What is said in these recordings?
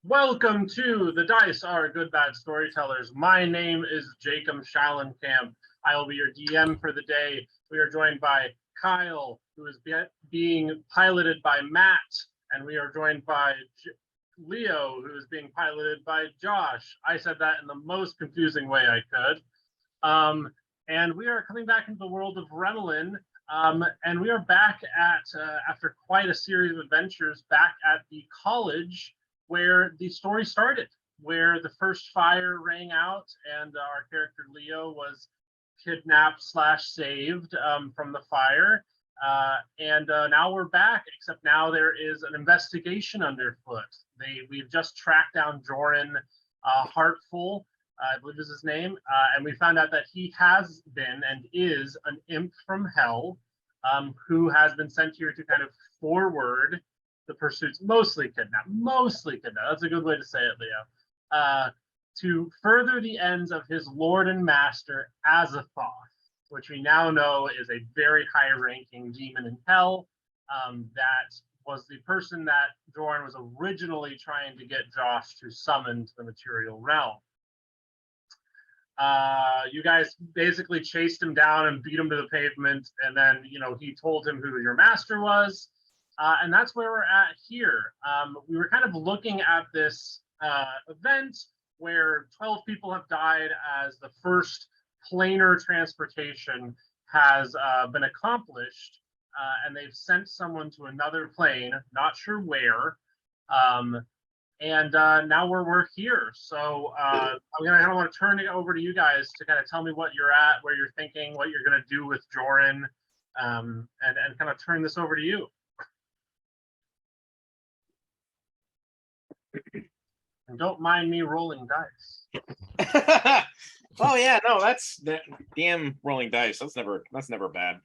Welcome to The Dice Are Good Bad Storytellers. My name is Jacob Schallenkamp. I will be your DM for the day. We are joined by Kyle, who is being piloted by Matt, and we are joined by Leo, who is being piloted by Josh. I said that in the most confusing way I could. And we are coming back into the world of Remalin, and we are back at, after quite a series of adventures, back at the college where the story started, where the first fire rang out and our character Leo was kidnapped / saved from the fire. And now we're back, except now there is an investigation underfoot. We've just tracked down Joran Heartful, I believe is his name, and we found out that he has been and is an imp from hell, who has been sent here to kind of forward the pursuits, mostly kidnap. That's a good way to say it, Leo. To further the ends of his lord and master, Azathoth, which we now know is a very high-ranking demon in hell. That was the person that Joran was originally trying to get Josh to summon to the material realm. You guys basically chased him down and beat him to the pavement, and then, he told him who your master was. And that's where we're at here. We were kind of looking at this event where 12 people have died as the first planar transportation has been accomplished, and they've sent someone to another plane, not sure where. And now we're here. So I'm gonna kind of want to turn it over to you guys to kind of tell me what you're at, where you're thinking, what you're gonna do with Joran, and kind of turn this over to you. And don't mind me rolling dice. Oh yeah, no, that's damn rolling dice. That's never bad.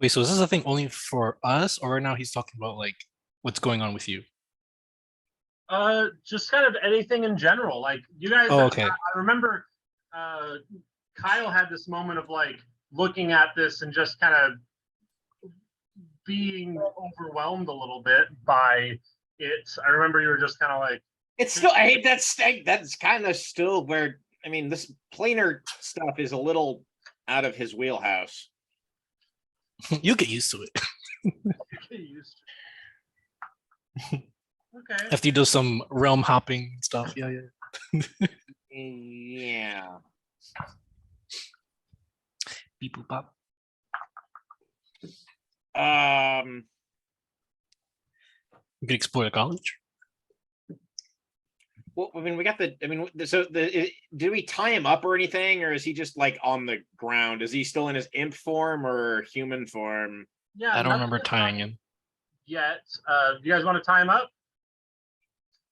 Wait, so is this a thing only for us, or right now he's talking about like what's going on with you? Just kind of anything in general. Like you guys, Oh, okay. I remember Kyle had this moment of like looking at this and just kind of being overwhelmed a little bit by it. I remember you were just kind of like, it's still, I hate that's kind of still where, I mean, this planar stuff is a little out of his wheelhouse. You get used to it. Get used to it. Okay. After you do some realm hopping stuff. Yeah. Yeah. Beep boop pop. You can explore the college. Well, I mean, we got did we tie him up or anything, or is he just like on the ground? Is he still in his imp form or human form? Yeah, I don't remember tying him yet. Do you guys want to tie him up?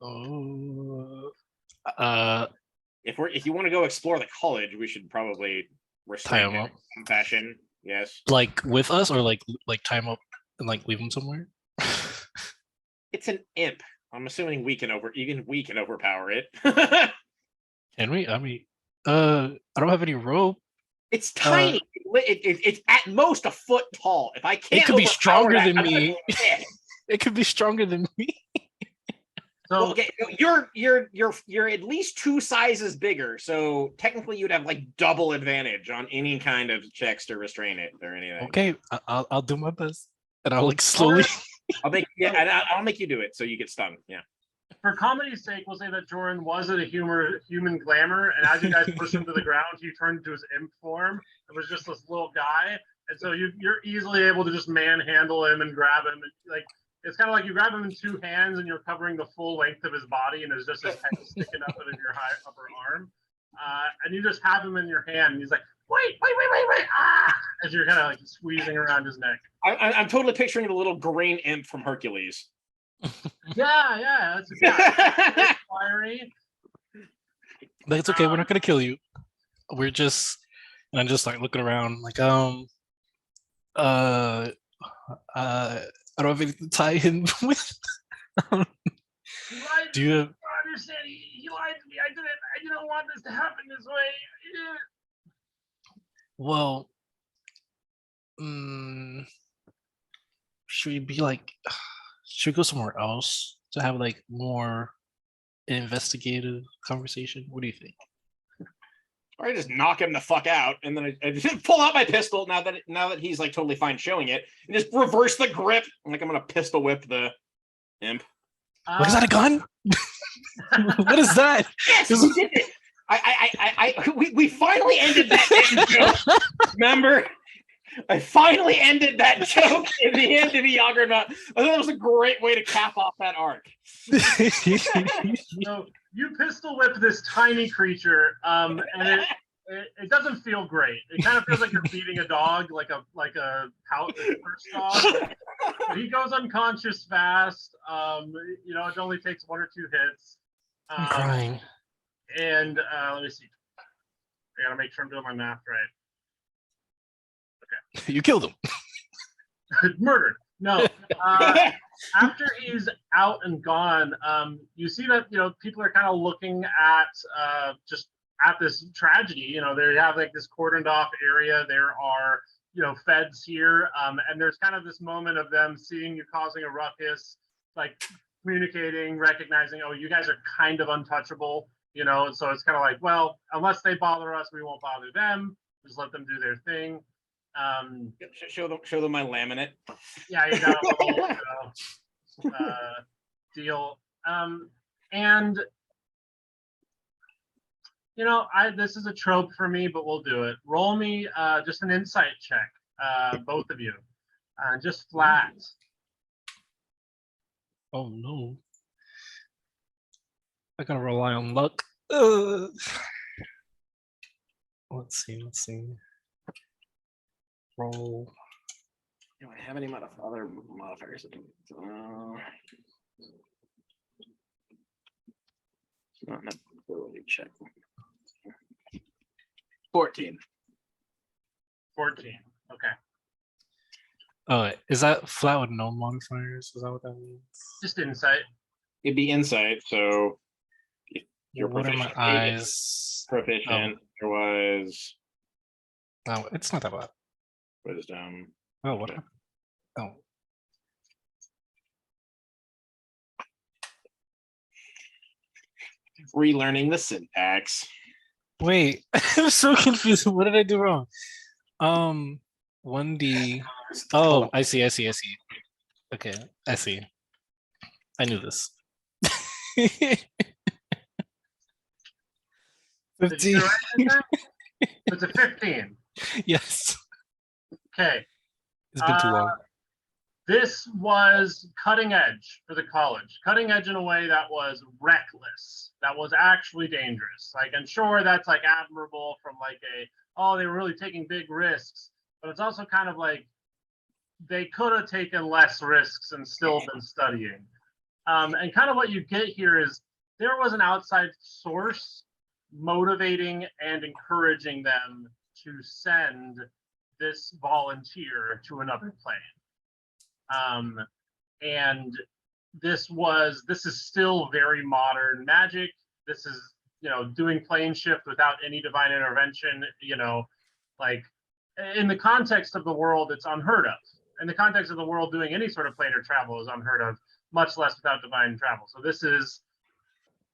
Oh, if you want to go explore the college, we should probably restrain him up in some fashion. Yes, like with us, or like tie him up and like leave him somewhere. It's an imp. I'm assuming we can overpower it. Can we? I mean, I don't have any rope. It's tiny. It's at most a foot tall. If I can't, it could be stronger than me. It could be stronger than me. So well, okay, you're at least 2 sizes bigger, so technically you'd have like double advantage on any kind of checks to restrain it or anything. Okay, I'll do my best, and I'll like slowly. I'll make you do it so you get stung. Yeah. For comedy's sake, we'll say that Joran was a human glamour, and as you guys push him to the ground, he turned into his imp form. It was just this little guy, and so you're easily able to just manhandle him and grab him. Like it's kind of like you grab him in 2 hands, and you're covering the full length of his body, and there's just his head sticking up out of your upper arm, and you just have him in your hand, and he's like, wait, as you're kind of like squeezing around his neck. I'm totally picturing the little green imp from Hercules. Yeah, that's a good fiery. But it's okay. We're not gonna kill you. We're just, and I'm just like looking around, like I don't have anything to tie him with. Do you understand? He lied to me. I didn't want this to happen this way. Yeah. Well, should we go somewhere else to have like more an investigative conversation? What do you think? Or I just knock him the fuck out, and then I just pull out my pistol now that he's like totally fine showing it, and just reverse the grip. Like I'm gonna pistol whip the imp. What is that, a gun? What is that? Yes, we did it. We finally ended that joke. Remember? I finally ended that joke in the end of the Yager. I thought that was a great way to cap off that arc. So you pistol whip this tiny creature, and it doesn't feel great. It kind of feels like you're beating a dog, like a first dog. But he goes unconscious fast. It only takes 1 or 2 hits. I'm crying. And let me see. I gotta make sure I'm doing my math right. Okay. You killed him. Murdered. No. After he's out and gone, you see that people are kind of looking at just at this tragedy. They have like this cordoned off area. There are feds here, and there's kind of this moment of them seeing you causing a ruckus, like communicating, recognizing, oh, you guys are kind of untouchable. So it's kind of like, well, unless they bother us, we won't bother them. Just let them do their thing. Show them my laminate. Yeah, you got a little deal. And this is a trope for me, but we'll do it. Roll me just an insight check, both of you, just flat. Oh no! I gotta rely on luck. Let's see. Roll. Do I have any other modifiers? It's not an ability check. 14. 14. Okay. Oh, is that flat with no modifiers? Is that what that means? Just insight. It'd be insight, so you're what are my eyes? Proficient. There was. No, it's not that bad. Wisdom. Oh, what? Oh. Relearning the syntax. Wait, I'm so confused. What did I do wrong? 1D. Oh, I see. Okay, I see. I knew this. 15. It's a 15. Yes. Okay. It's been too long. This was cutting edge for the college. Cutting edge in a way that was reckless. That was actually dangerous. And sure, that's admirable from they were really taking big risks. But it's also kind of like they could have taken less risks and still been studying. And kind of what you get here is there was an outside source motivating and encouraging them to send this volunteer to another plane. And this is still very modern magic. This is, doing plane shift without any divine intervention, in the context of the world, it's unheard of. In the context of the world, doing any sort of planar travel is unheard of, much less without divine travel. So this is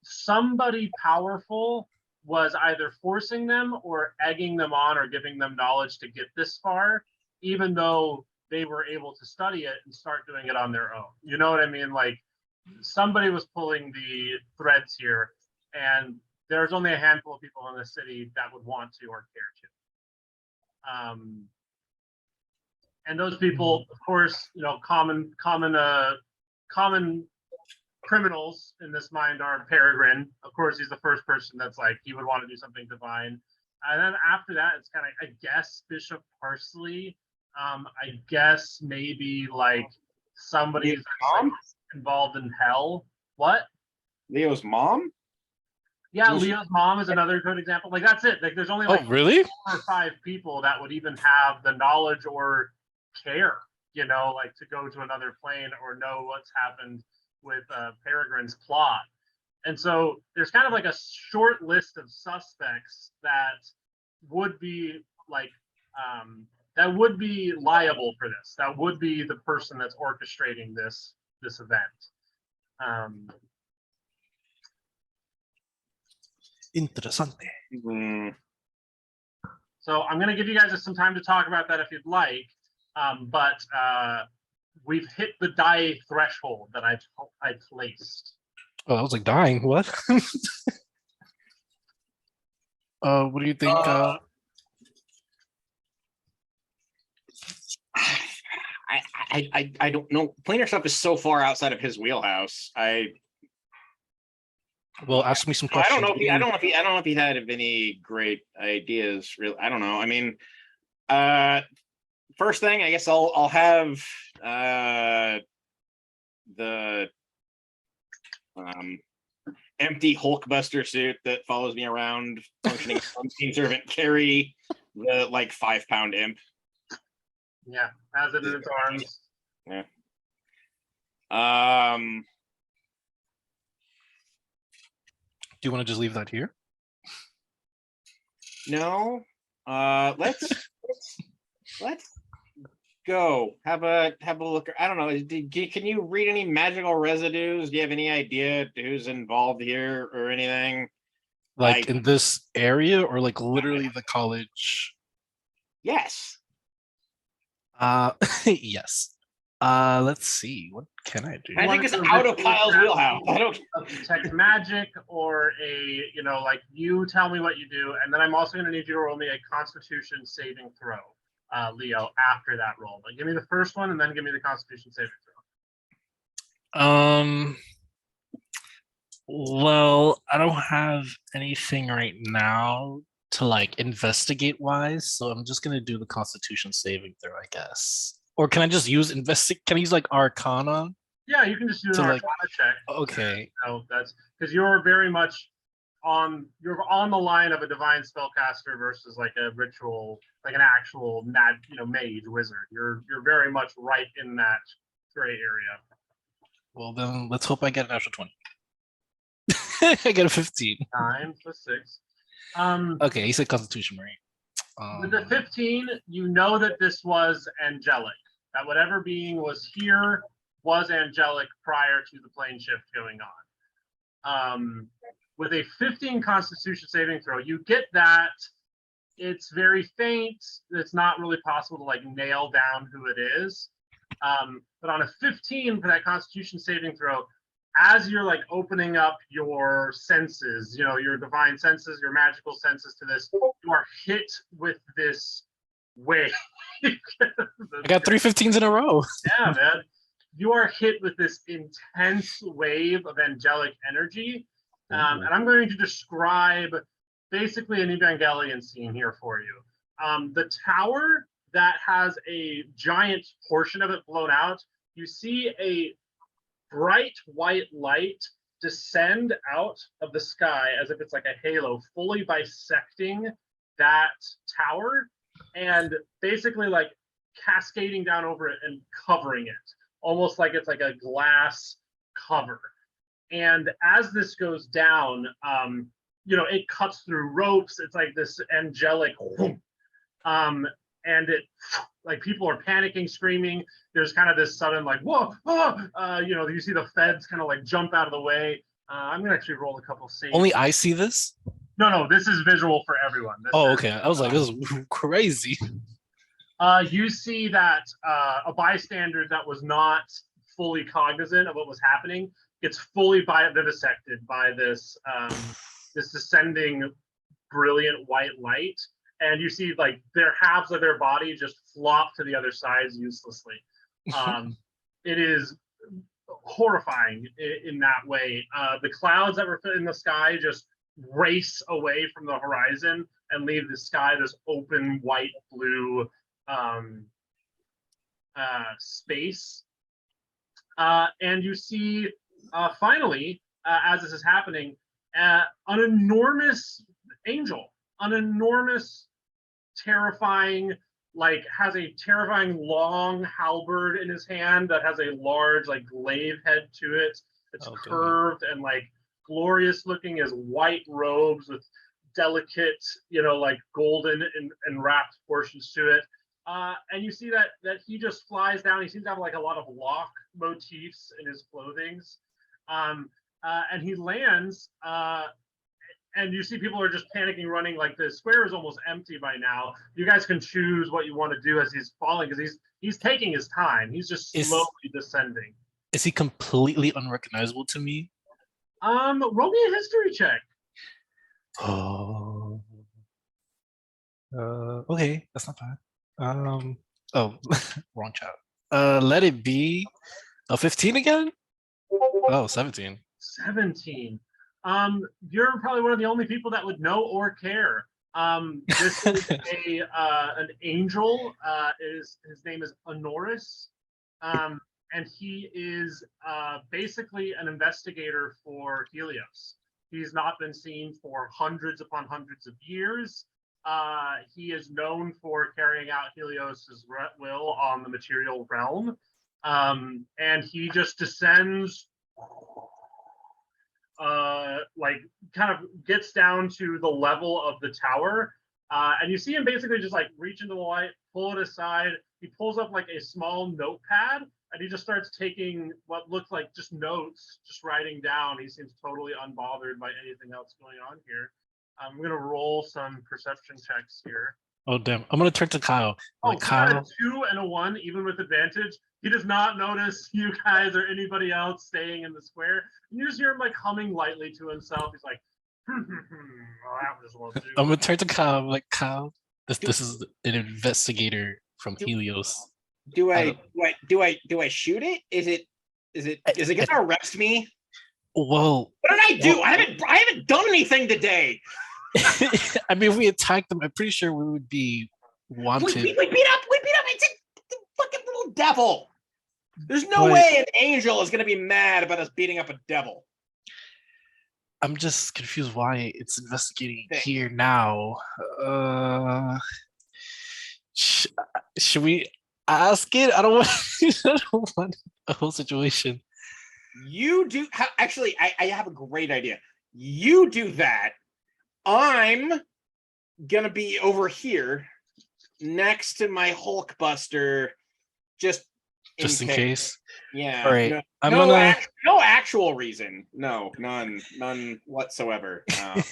somebody powerful was either forcing them or egging them on or giving them knowledge to get this far, even though they were able to study it and start doing it on their own. You know what I mean? Somebody was pulling the threads here, and there's only a handful of people in the city that would want to or care to. And those people, of course, common criminals in this mind are Peregrine. Of course, he's the first person that's he would want to do something divine. And then after that, it's kind of, I guess, Bishop Parsley. I guess maybe somebody's involved in hell. What? Leo's mom? Yeah, Leo's mom is another good example. That's it. There's only really? 4 or 5 people that would even have the knowledge or care, to go to another plane or know what's happened with Peregrine's plot. And so there's kind of a short list of suspects that would be liable for this. That would be the person that's orchestrating this event. Interesante. So I'm going to give you guys some time to talk about that if you'd like, but we've hit the die threshold that I placed. Oh, I was like dying. What? What do you think? I don't know. Planar stuff is so far outside of his wheelhouse. Well, ask me some I questions. don't know if he had any great ideas. Really, I don't know. I mean, first thing, I guess I'll have the empty Hulkbuster suit that follows me around, functioning as a team servant, carry the like 5-pound imp. Yeah, has it in its arms. Yeah. Do you want to just leave that here? No. Let's go have a look. I don't know. Can you read any magical residues? Do you have any idea who's involved here or anything? Like in this area, or like literally the college? Yes. Yes. Let's see. What can I do? I think it's out of Kyle's wheelhouse. I don't detect magic or a, like you tell me what you do, and then I'm also going to need you to roll me a Constitution saving throw, Leo, after that roll. But give me the first one, and then give me the Constitution saving throw. Well, I don't have anything right now to like investigate wise, so I'm just gonna do the Constitution saving throw, I guess. Or can I just use Can I use like Arcana? Yeah, you can just do an Arcana check. Okay. No, that's because you're very much on the line of a divine spellcaster versus like a ritual, like an actual mage wizard. You're very much right in that gray area. Well, then let's hope I get an natural 20. I get a 15. 9 plus 6. Okay, he said Constitution, right? With the 15, you know that this was angelic. That whatever being was here was angelic prior to the plane shift going on. With a 15 Constitution saving throw, you get that it's very faint. It's not really possible to like nail down who it is. But on a 15 for that Constitution saving throw, as you're like opening up your senses, your divine senses, your magical senses to this, you are hit with this wave. I got 3 15s in a row. Yeah, man. You are hit with this intense wave of angelic energy. And I'm going to describe basically an Evangelion scene here for you. The tower that has a giant portion of it blown out, you see a bright white light descend out of the sky as if it's like a halo, fully bisecting that tower and basically like cascading down over it and covering it, almost like it's like a glass cover. And as this goes down, it cuts through ropes. It's like this angelic, and it, like, people are panicking, screaming. There's kind of this sudden like, whoa, you see the feds kind of like jump out of the way. I'm gonna actually roll a couple saves. Only I see this? No, this is visual for everyone. Okay. I was like, this is crazy. You see that a bystander that was not fully cognizant of what was happening gets fully vivisected by this this descending brilliant white light, and you see like their halves of their body just flop to the other sides uselessly. It is horrifying in that way. The clouds that were in the sky just race away from the horizon and leave the sky this open white blue space. And you see finally, as this is happening, an enormous angel, an enormous, terrifying, like has a terrifying long halberd in his hand that has a large like glaive head to it. It's curved and like glorious looking, as white robes with delicate, like golden and wrapped portions to it. And you see that he just flies down. He seems to have like a lot of lock motifs in his clothing. And he lands and you see people are just panicking, running. Like the square is almost empty by now. You guys can choose what you want to do as he's falling, because he's taking his time. He's just slowly descending. Is he completely unrecognizable to me? Roll me a history check. Oh. Okay, that's not bad. Oh, wrong chat. Let it be a 15 again? Oh, 17. 17. You're probably one of the only people that would know or care. This is an angel. His name is Honoris. And he is basically an investigator for Helios. He's not been seen for hundreds upon hundreds of years. He is known for carrying out Helios's will on the material realm. And he just descends, like kind of gets down to the level of the tower. And you see him basically just like reach into the light, pull it aside. He pulls up like a small notepad, and he just starts taking what looks like just notes, just writing down. He seems totally unbothered by anything else going on here. I'm gonna roll some perception checks here. Oh damn! I'm gonna turn to Kyle. Oh, Like, so got Kyle, a 2 and a 1, even with advantage. He does not notice you guys or anybody else staying in the square. And you just hear him like humming lightly to himself. He's like, oh, that was well I'm gonna turn to Kyle. I'm like, Kyle, this is an investigator from Helios. Do I shoot it? Is it gonna arrest me? Well, What did I do? I haven't done anything today. I mean, if we attacked them, I'm pretty sure we would be wanted. We beat up. It's a fucking little devil. There's no Wait. way an angel is gonna be mad about us beating up a devil. I'm just confused why it's investigating here now. Should we ask it? I don't want. I don't want a whole situation. You do. Actually, I have a great idea. You do that. I'm gonna be over here next to my Hulkbuster, just in case. Yeah. All right. No actual reason. No, none whatsoever. I'm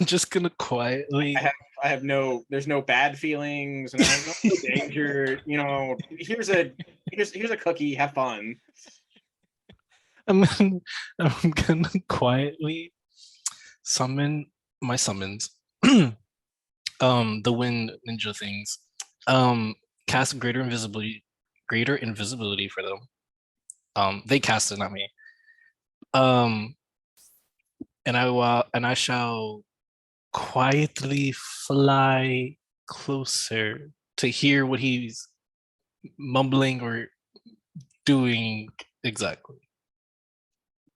just gonna quietly. I have no. There's no bad feelings. And I have no danger. You know. Here's a cookie. Have fun. I'm gonna quietly summon my summons. The wind ninja things. Cast greater invisibility for them. They cast it, not me. And I shall quietly fly closer to hear what he's mumbling or doing exactly.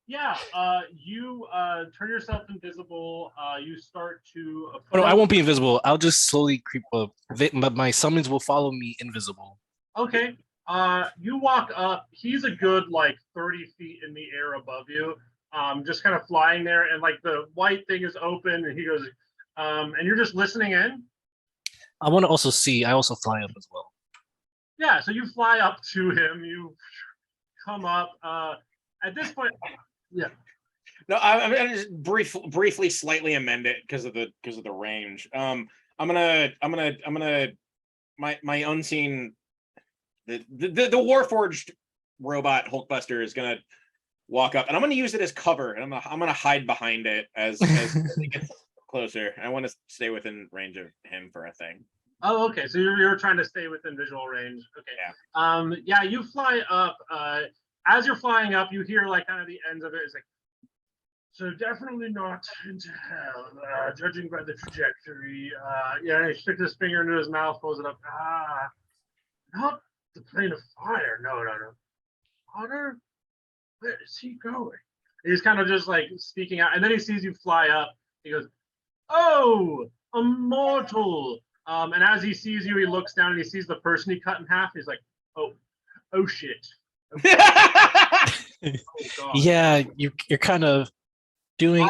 Yeah, you turn yourself invisible. You start to. Oh, no, I won't be invisible. I'll just slowly creep up. My summons will follow me invisible. Okay. You walk up. He's a good like 30 feet in the air above you. Just kind of flying there, and like the white thing is open, and he goes, and you're just listening in. I want to also see. I also fly up as well. Yeah, so you fly up to him. You come up. At this point. Yeah. No, I'm gonna just briefly slightly amend it because of the range. I'm gonna my unseen the Warforged robot Hulkbuster is gonna walk up, and I'm gonna use it as cover, and I'm gonna hide behind it as it gets closer. I want to stay within range of him for a thing. Oh, okay. So you're trying to stay within visual range. Okay. Yeah. Yeah. You fly up. As you're flying up, you hear like kind of the ends of it. It's like, so definitely not into hell, judging by the trajectory. Yeah, he sticks his finger into his mouth, pulls it up. Not the plane of fire. No. Potter, where is he going? He's kind of just like speaking out, and then he sees you fly up. He goes, "Oh, immortal!" And as he sees you, he looks down and he sees the person he cut in half. He's like, "Oh shit." Oh, yeah, you're kind of doing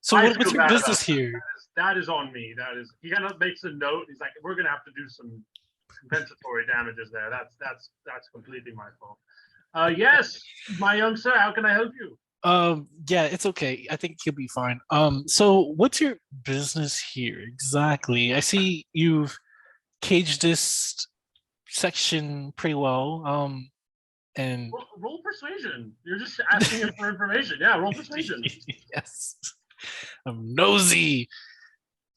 so what's your business here? That is on me. That is, he kind of makes a note. He's like, we're gonna have to do some compensatory damages there. That's completely my fault. Yes, my young sir, how can I help you? Yeah, it's okay. I think he'll be fine. So what's your business here exactly? I see you've caged this section pretty well. And Roll persuasion. You're just asking him for information. Yeah, roll persuasion. yes, I'm nosy.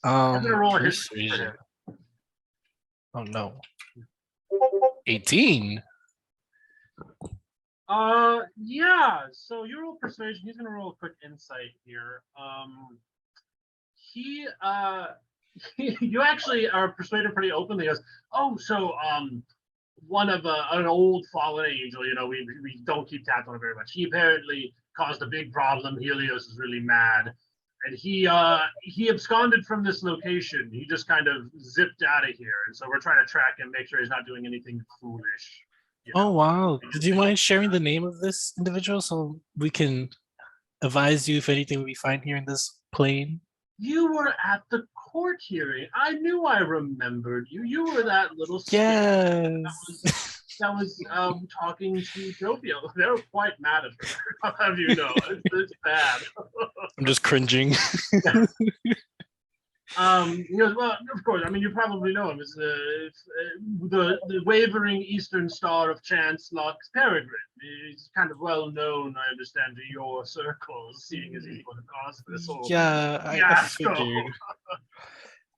I'm gonna roll a history for Persuasion. him. Oh no. 18. Yeah. So you roll persuasion. He's gonna roll a quick insight here. He you actually are persuaded pretty openly. He goes, oh, so one of an old fallen angel. You know, we don't keep tabs on it very much. He apparently caused a big problem. Helios is really mad, and he absconded from this location. He just kind of zipped out of here, and so we're trying to track him, make sure he's not doing anything foolish. You Oh know? wow. Did you mind sharing the name of this individual so we can advise you if anything we find here in this plane? You were at the court hearing. I knew I remembered you. You were that little skit Yes. that was talking to Jovio. They were quite mad at her. I'll have you know, it's bad. I'm just cringing. He goes, well, of course. I mean, you probably know him. It's the wavering eastern star of chance, Lux Peregrine. He's kind of well known, I understand, to your circles, seeing as he's going to cause this whole Yeah, I fiasco. figured.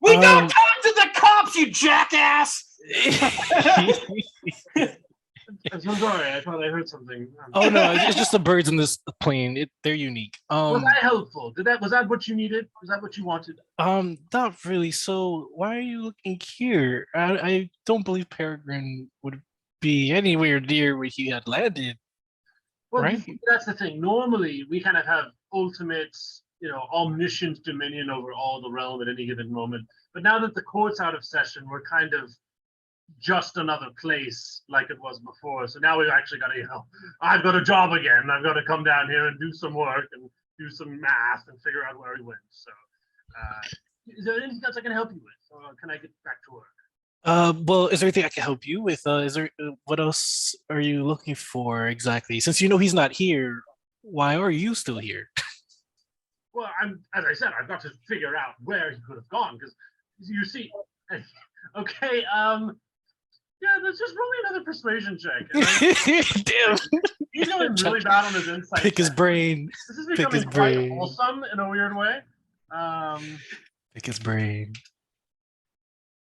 We don't talk to the cops, you jackass! I'm so sorry. I thought I heard something. Oh no, it's just the birds in this plane. They're unique. Was that helpful? Was that what you needed? Was that what you wanted? Not really. So why are you looking here? I don't believe Peregrine would be anywhere near where he had landed. Well, right? That's the thing. Normally, we kind of have ultimate, omniscient dominion over all the realm at any given moment. But now that the court's out of session, we're kind of just another place like it was before. So now we've actually got to, I've got a job again. I've got to come down here and do some work and do some math and figure out where he went. So, is there anything else I can help you with, or can I get back to work? Well, is there anything I can help you with? Is there what else are you looking for exactly? Since you know he's not here, why are you still here? Well, as I said, I've got to figure out where he could have gone because you see, okay, yeah, let's just roll me another persuasion check. Damn. He's going really bad on his insight. Pick his brain. This is becoming quite wholesome in a weird way. Pick his brain.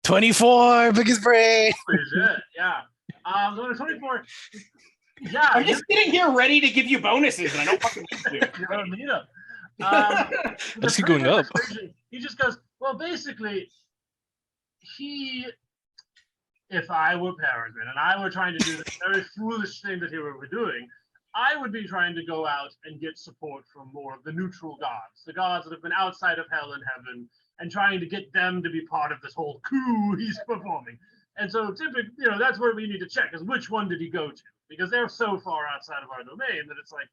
24. Pick his brain. Holy shit, yeah. So 24. Yeah, I'm just sitting here ready to give you bonuses, and I don't fucking need to. You don't need them. Let's keep going up. He just goes, well, basically, if I were Peregrine and I were trying to do this very foolish thing that he were doing, I would be trying to go out and get support from more of the neutral gods, the gods that have been outside of hell and heaven, and trying to get them to be part of this whole coup he's performing. And so typically, that's where we need to check is which one did he go to? Because they're so far outside of our domain that it's like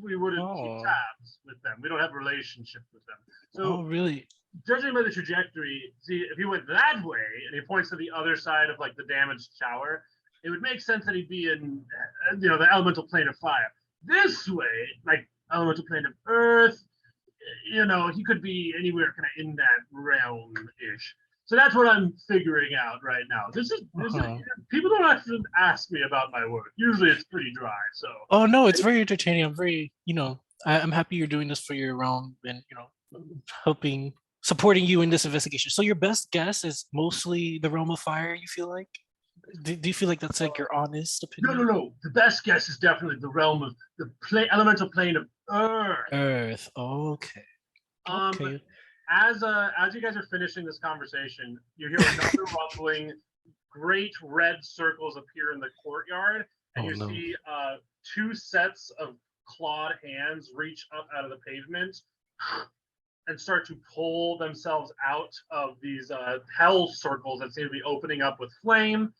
we wouldn't keep tabs with them. We don't have a relationship with them. So really? Judging by the trajectory, see, if he went that way and he points to the other side of like the damaged tower, it would make sense that he'd be in, the elemental plane of fire. This way, like elemental plane of earth, he could be anywhere kind of in that realm-ish. So that's what I'm figuring out right now. This is people don't often ask me about my work. Usually it's pretty dry. So. Oh no, it's very entertaining. I'm very, I'm happy you're doing this for your realm and supporting you in this investigation. So your best guess is mostly the realm of fire. You feel like? Do you feel like that's like your honest opinion? No. The best guess is definitely the realm of the elemental plane of earth. Earth. Okay. Okay. As you guys are finishing this conversation, you hear another rumbling. Great red circles appear in the courtyard, and see two sets of clawed hands reach up out of the pavement and start to pull themselves out of these hell circles that seem to be opening up with flame.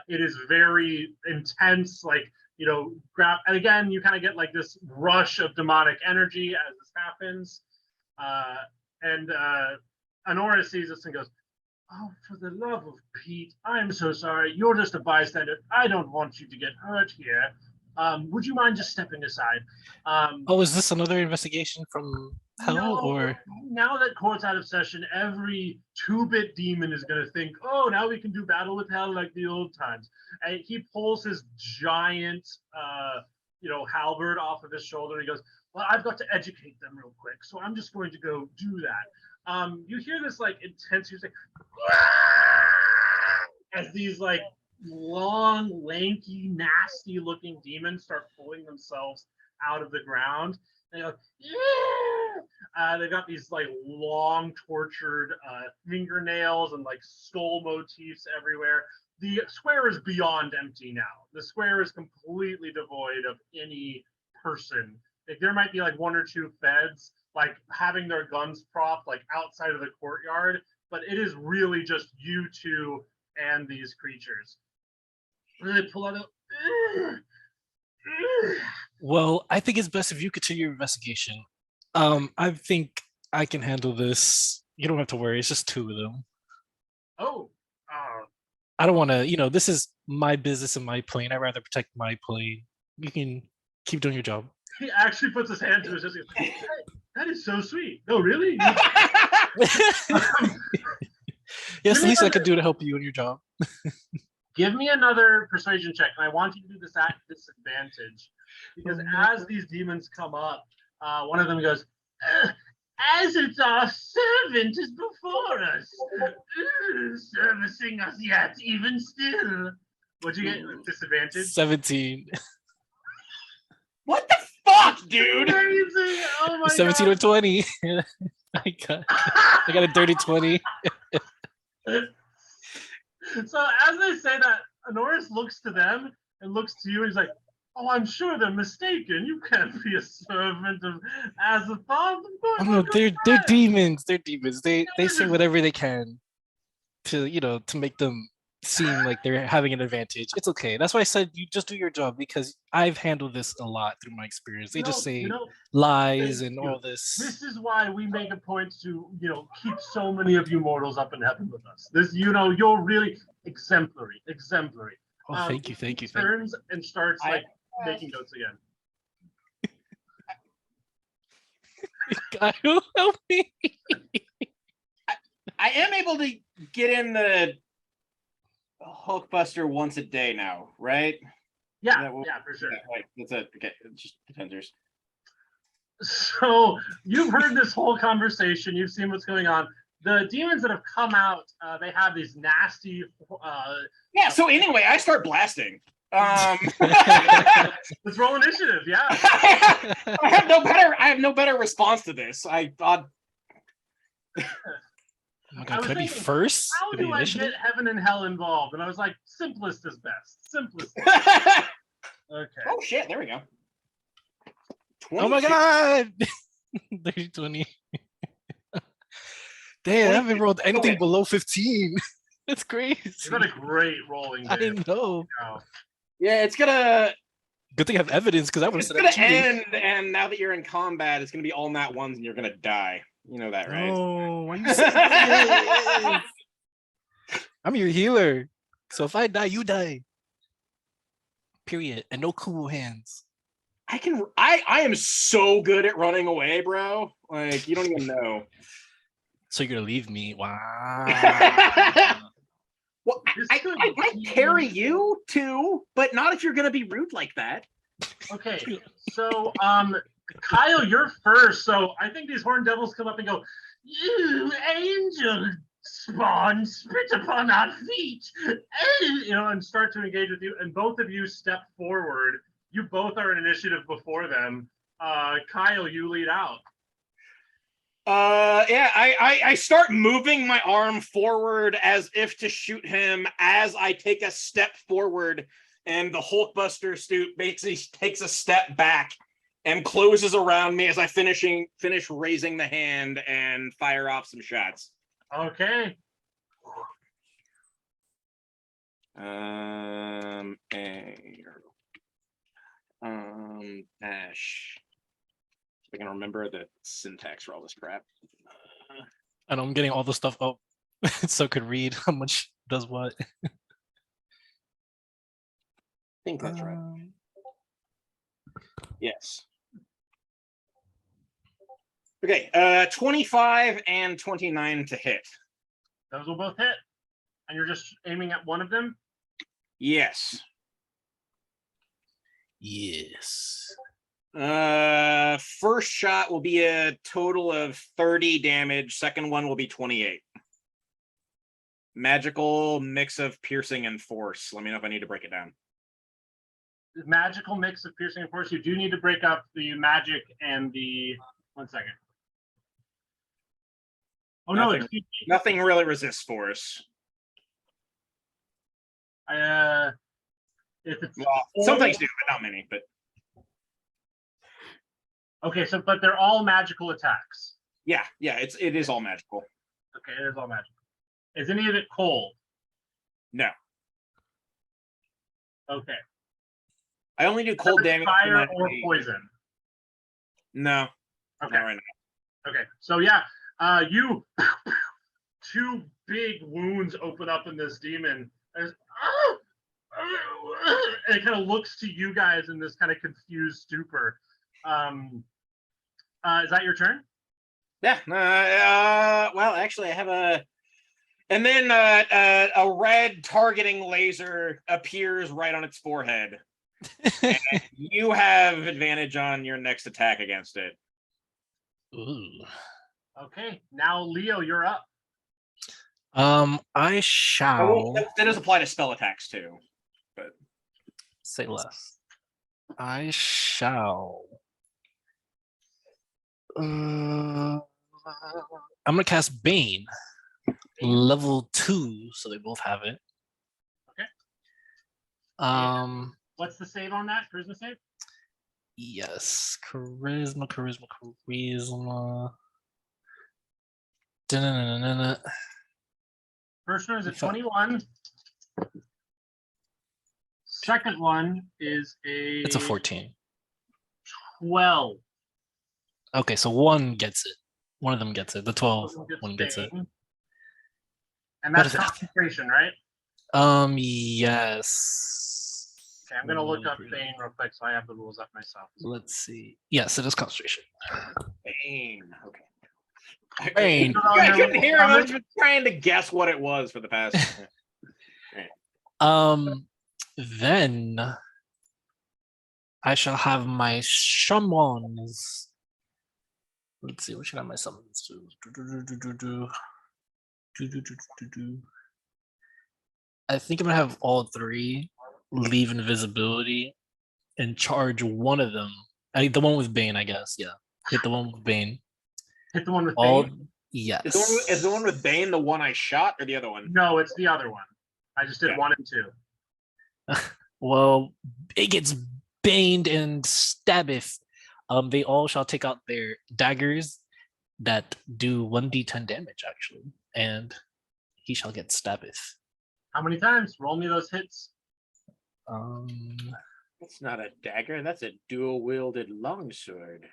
It is very intense, grab, and again, you kind of get like this rush of demonic energy as this happens. And Honora sees this and goes, oh, for the love of Pete, I'm so sorry. You're just a bystander. I don't want you to get hurt here. Would you mind just stepping aside? Oh, is this another investigation from hell No, or? now that court's out of session, every 2-bit demon is going to think, oh, now we can do battle with hell like the old times. And he pulls his giant, halberd off of his shoulder. He goes, well, I've got to educate them real quick, so I'm just going to go do that. You hear this like intense music as these like long, lanky, nasty-looking demons start pulling themselves out of the ground. And they're like, yeah! They've got these like long, tortured fingernails and like skull motifs everywhere. The square is beyond empty now. The square is completely devoid of any person. Like, there might be like 1 or 2 feds like having their guns propped like outside of the courtyard, but it is really just you two and these creatures. And they pull out a Well, I think it's best if you continue your investigation. I think I can handle this. You don't have to worry. It's just 2 of them. oh, I don't want to, this is my business and my plane. I'd rather protect my plane. You can keep doing your job. he actually puts his hand to his chest. That is so sweet. No, really? Yes, the least I could do to help you in your job. Give me another persuasion check, and I want you to do this at disadvantage. Because as these demons come up, one of them goes, as it's our servant is before us, servicing us yet, even still. What'd you get? Disadvantage? 17. What the fuck, dude? Amazing! Oh my 17 god! or 20. I got a dirty 20. So as they say that, Honoris looks to them and looks to you and he's like, oh, I'm sure they're mistaken. You can't be a servant of Azathoth. Oh no, they're demons. They're demons. They say whatever they can to make them seem like they're having an advantage. It's okay. That's why I said you just do your job, because I've handled this a lot through my experience. They just say lies and all this. This is why we make a point to, keep so many of you mortals up in heaven with us. This, you're really exemplary. Oh, thank you. Turns and starts making notes again. Kyle, help me. I am able to get in the Hulkbuster once a day now, right? Yeah, for sure. That's it. Okay, just pretenders. So you've heard this whole conversation. You've seen what's going on. The demons that have come out, they have these nasty. Yeah. So anyway, I start blasting. Let's roll initiative. Yeah. I have no better response to this. I thought. Oh my god, could I be first? How do I get heaven and hell involved? And I was like, simplest is best. Simplest. Okay. Oh shit! There we go. 22. Oh my god! 30, 20. Damn, I haven't rolled anything below 15. That's crazy. You've got a great rolling day. I know. Yeah, it's gonna. Good thing I have evidence, because I would have said it's gonna end, and now that you're in combat, it's gonna be all nat ones, and you're gonna die. You know that, right? Oh, why you saying that? I'm your healer, so if I die, you die. Period. And no cool hands. I am so good at running away, bro. Like, you don't even know. So you're gonna leave me? Wow. Well, I might carry you too, but not if you're gonna be rude like that. Okay, so Kyle, you're first. So I think these horned devils come up and go, "You angel spawn, spit upon our feet," and start to engage with you. And both of you step forward. You both are in initiative before them. Kyle, you lead out. Yeah, I start moving my arm forward as if to shoot him as I take a step forward, and the Hulkbuster suit basically takes a step back and closes around me as I finish raising the hand and fire off some shots. Okay. Dash. If I can remember the syntax for all this crap. And I'm getting all the stuff up so I could read how much does what. I think that's right. Yes. Okay, 25 and 29 to hit. Those will both hit. And you're just aiming at one of them? Yes. Yes. First shot will be a total of 30 damage. Second one will be 28. Magical mix of piercing and force. Let me know if I need to break it down. Magical mix of piercing and force. You do need to break up the magic and the... 1 second. Oh, no, Nothing. excuse me. Nothing really resists force. If it's Well, some things do, but not many. But okay, so but they're all magical attacks. yeah, it is all magical. Okay, it is all magical. Is any of it cold? No. Okay. I only do cold damage. Fire or poison? No. Okay. Not right now. Okay. So yeah, you two big wounds open up in this demon. And it kind of looks to you guys in this kind of confused stupor. Is that your turn? Yeah. Well, actually, I have a. And then a red targeting laser appears right on its forehead. And you have advantage on your next attack against it. Ooh. Okay, now Leo, you're up. I shall That does apply to spell attacks too. But say less. I shall. I'm gonna cast Bane, level 2, so they both have it. Okay. What's the save on that? Charisma save? Yes, charisma. Da-na-na-na-na. First one is a 21. Second one is a... It's a 14. 12. Okay, so one gets it. One of them gets it. The 12 one gets it. And that's concentration, right? Yes. Okay, I'm gonna look up Bane real quick so I have the rules up myself. Let's see. Yes, it is concentration. Bane. Okay. Bane. I couldn't hear him. I was just trying to guess what it was for the past. Then I shall have my shamans. Let's see, what should I have my summons to? I think I'm gonna have all three leave invisibility and charge one of them. I think the one with Bane, I guess. Yeah, hit the one with Bane. Hit the one with All Bane? yes. Is the one with Bane the one I shot, or the other one? No, it's the other one. I just did 1 and 2. Well, it gets baned and stabbeth. They all shall take out their daggers that do 1d10 damage, actually, and he shall get stabbeth. How many times? Roll me those hits. That's not a dagger. That's a dual-wielded longsword.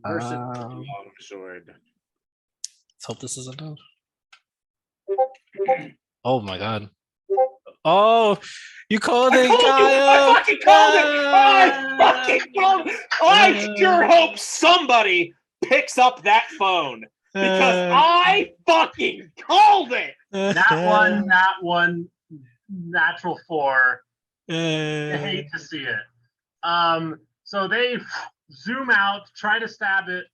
Versatile longsword. Let's hope this is enough. Oh my god. Oh, you called it, Kyle! I fucking called it! I fucking called it! I sure hope somebody picks up that phone because I fucking called it! That one, natural 4. I hate to see it. So they zoom out, try to stab it.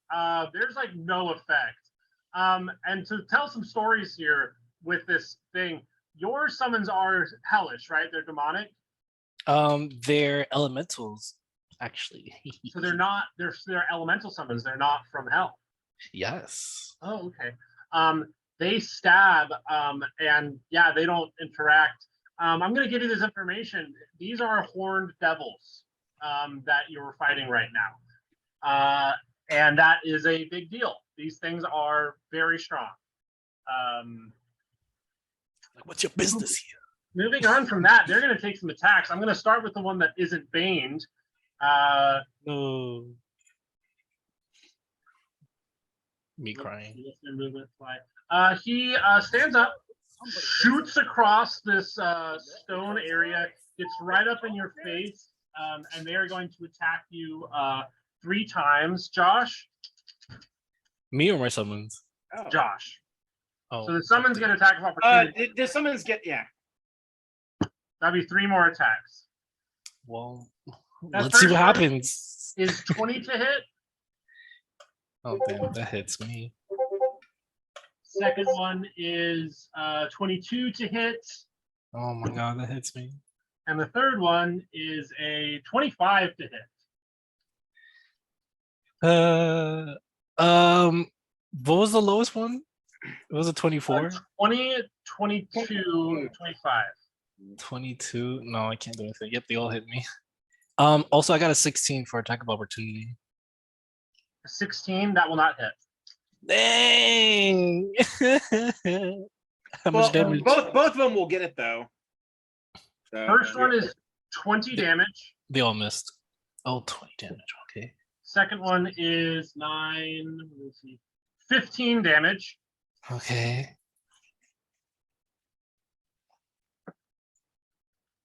There's like no effect. And to tell some stories here with this thing, your summons are hellish, right? They're demonic. They're elementals, actually. So they're elemental summons. They're not from hell. Yes. Oh, okay. They stab, and yeah, they don't interact. I'm going to give you this information. These are horned devils that you're fighting right now. And that is a big deal. These things are very strong. What's your business here? Moving on from that, they're going to take some attacks. I'm going to start with the one that isn't baned. No. Me crying. He stands up, shoots across this stone area. gets right up in your face, and they are going to attack you 3 times. Josh? Me or my summons? Oh. Josh. Oh, So the summons get attack of opportunity. The summons get That'd be 3 more attacks. well, That let's see first what one happens. Is 20 to hit. Oh damn, that hits me. Second one is 22 to hit. Oh my god, that hits me. And the third one is a 25 to hit. What was the lowest one? It was a 24? 20, 22, 25. 22. No, I can't do anything. Yep, they all hit me. Also I got a 16 for attack of opportunity. 16, that will not hit. Dang. How much damage? Both of them will get it though. So, First one is 20 damage. They all missed. Oh, 20 damage. Okay. Second one is 9, let's see, 15 damage. Okay.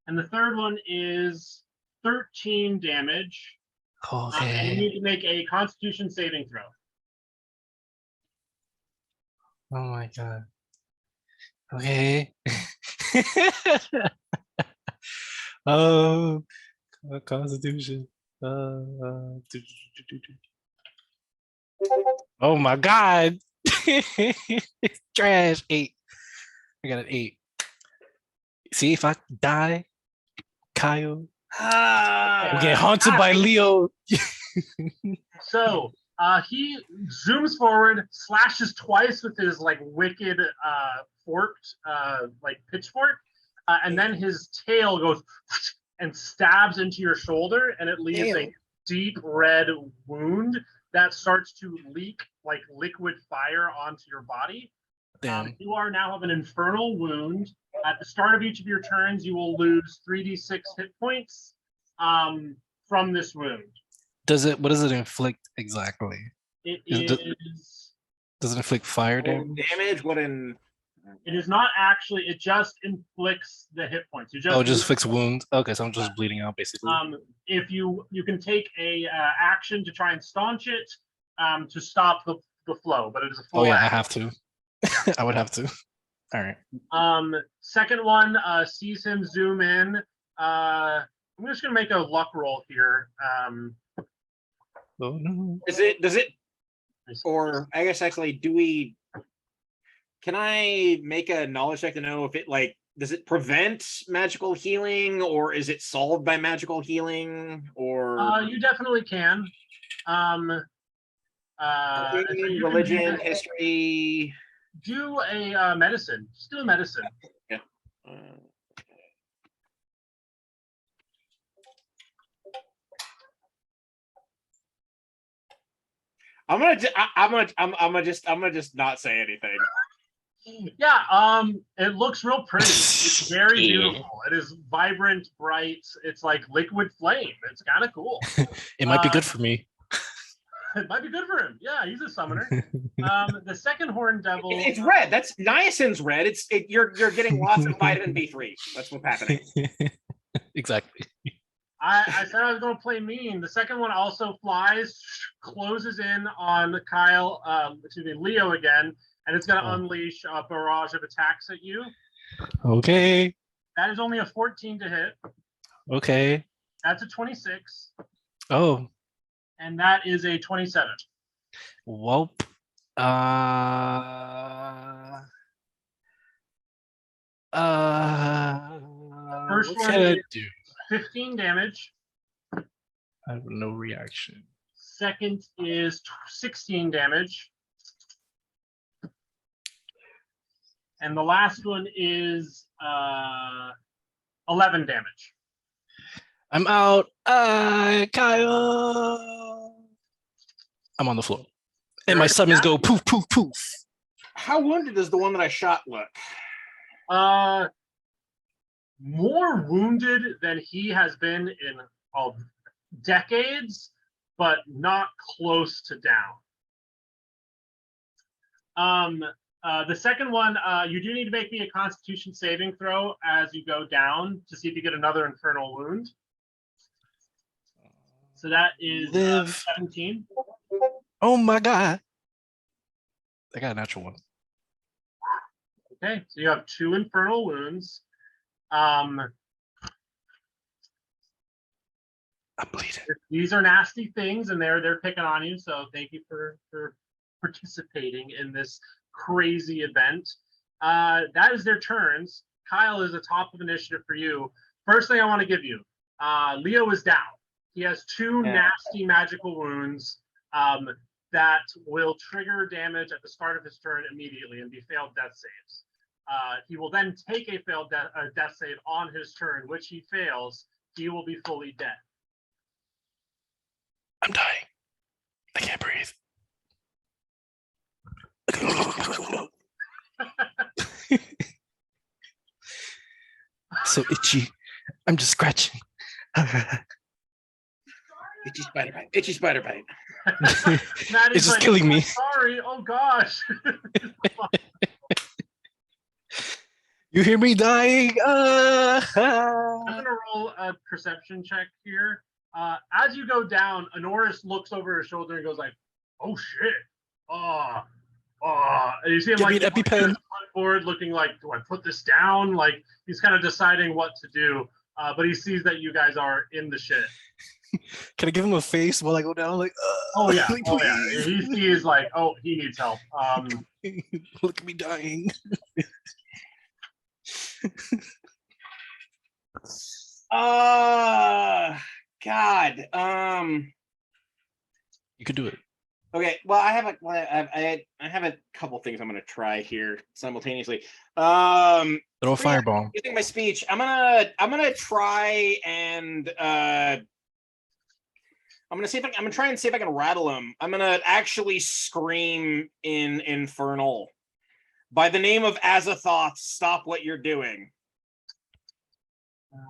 And the third one is 13 damage. And you Okay. need to make a Constitution saving throw. Oh my god. Okay. Oh, Constitution. Oh my god. Trash. 8. I got an 8. See if I die, Kyle. I'm getting haunted by Leo. So he zooms forward, slashes twice with his like wicked forked like pitchfork, and then his tail goes and stabs into your shoulder, and it leaves a deep red wound that starts to leak like liquid fire onto your body. You are now have an infernal wound. At the start of each of your turns, you will lose 3d6 hit points from this wound. What does it inflict exactly? It Does it inflict fire damage? It is not actually. It just inflicts the hit points. You just just fix wounds. Okay, so I'm just bleeding out basically. If you can take a action to try and staunch it to stop the flow, but it is a full. Oh yeah, action. I have to. I would have to. All right. Second one sees him zoom in. I'm just gonna make a luck roll here. Oh no. Does it? Or I guess actually, can I make a knowledge check to know if it does it prevent magical healing, or is it solved by magical healing, or you definitely can. Religion, history. Do a medicine. Just do a medicine. Yeah. I'm gonna just not say anything. Yeah, it looks real pretty. It's very beautiful. It is vibrant, bright. It's like liquid flame. It's kind of cool. It might be good for me. It might be good for him. Yeah, he's a summoner. The second horned devil. It's red. That's niacin's red. You're getting lots of vitamin B3. That's what's happening. Exactly. I said I was going to play mean. The second one also flies, closes in on Leo again, and it's going to unleash a barrage of attacks at you. Okay. That is only a 14 to hit. Okay. That's a 26. Oh. And that is a 27. Welp. First what's one gonna is do? 15 damage. I have no reaction. Second is 16 damage. And the last one is 11 damage. I'm out. Kyle. I'm on the floor. And my summons go poof, poof, poof. How wounded does the one that I shot look? More wounded than he has been in decades, but not close to down. The second one, you do need to make me a Constitution saving throw as you go down to see if you get another infernal wound. So that is Live. 17. Oh my god. I got a natural one. Okay, so you have 2 infernal wounds. I'm bleeding. These are nasty things, and they're picking on you. So thank you for participating in this crazy event. That is their turns. Kyle is the top of initiative for you. First thing I want to give you, Leo is down. He has 2 nasty magical wounds that will trigger damage at the start of his turn immediately and be failed death saves. He will then take a failed death save on his turn, which he fails. He will be fully dead. I'm dying. I can't breathe. So itchy. I'm just scratching. Itchy spider bite. Itchy spider bite. Maddie's It's just killing me. Sorry. Oh gosh. You hear me dying? I'm gonna roll a perception check here. As you go down, Honoris looks over his shoulder and goes like, "Oh shit! Oh, and you see him Give me like an EpiPen. forward, looking like, "Do I put this down?" Like he's kind of deciding what to do. But he sees that you guys are in the shit. Can I give him a face while I go down? Like, Oh yeah, like, oh yeah. please. He sees like, oh, he needs help. Look at me dying. God. You could do it. Okay. Well, I have a couple things I'm gonna try here simultaneously. Throw a Yeah, fireball. using my speech, I'm gonna try and I'm gonna try and see if I can rattle him. I'm gonna actually scream in Infernal. By the name of Azathoth, stop what you're doing.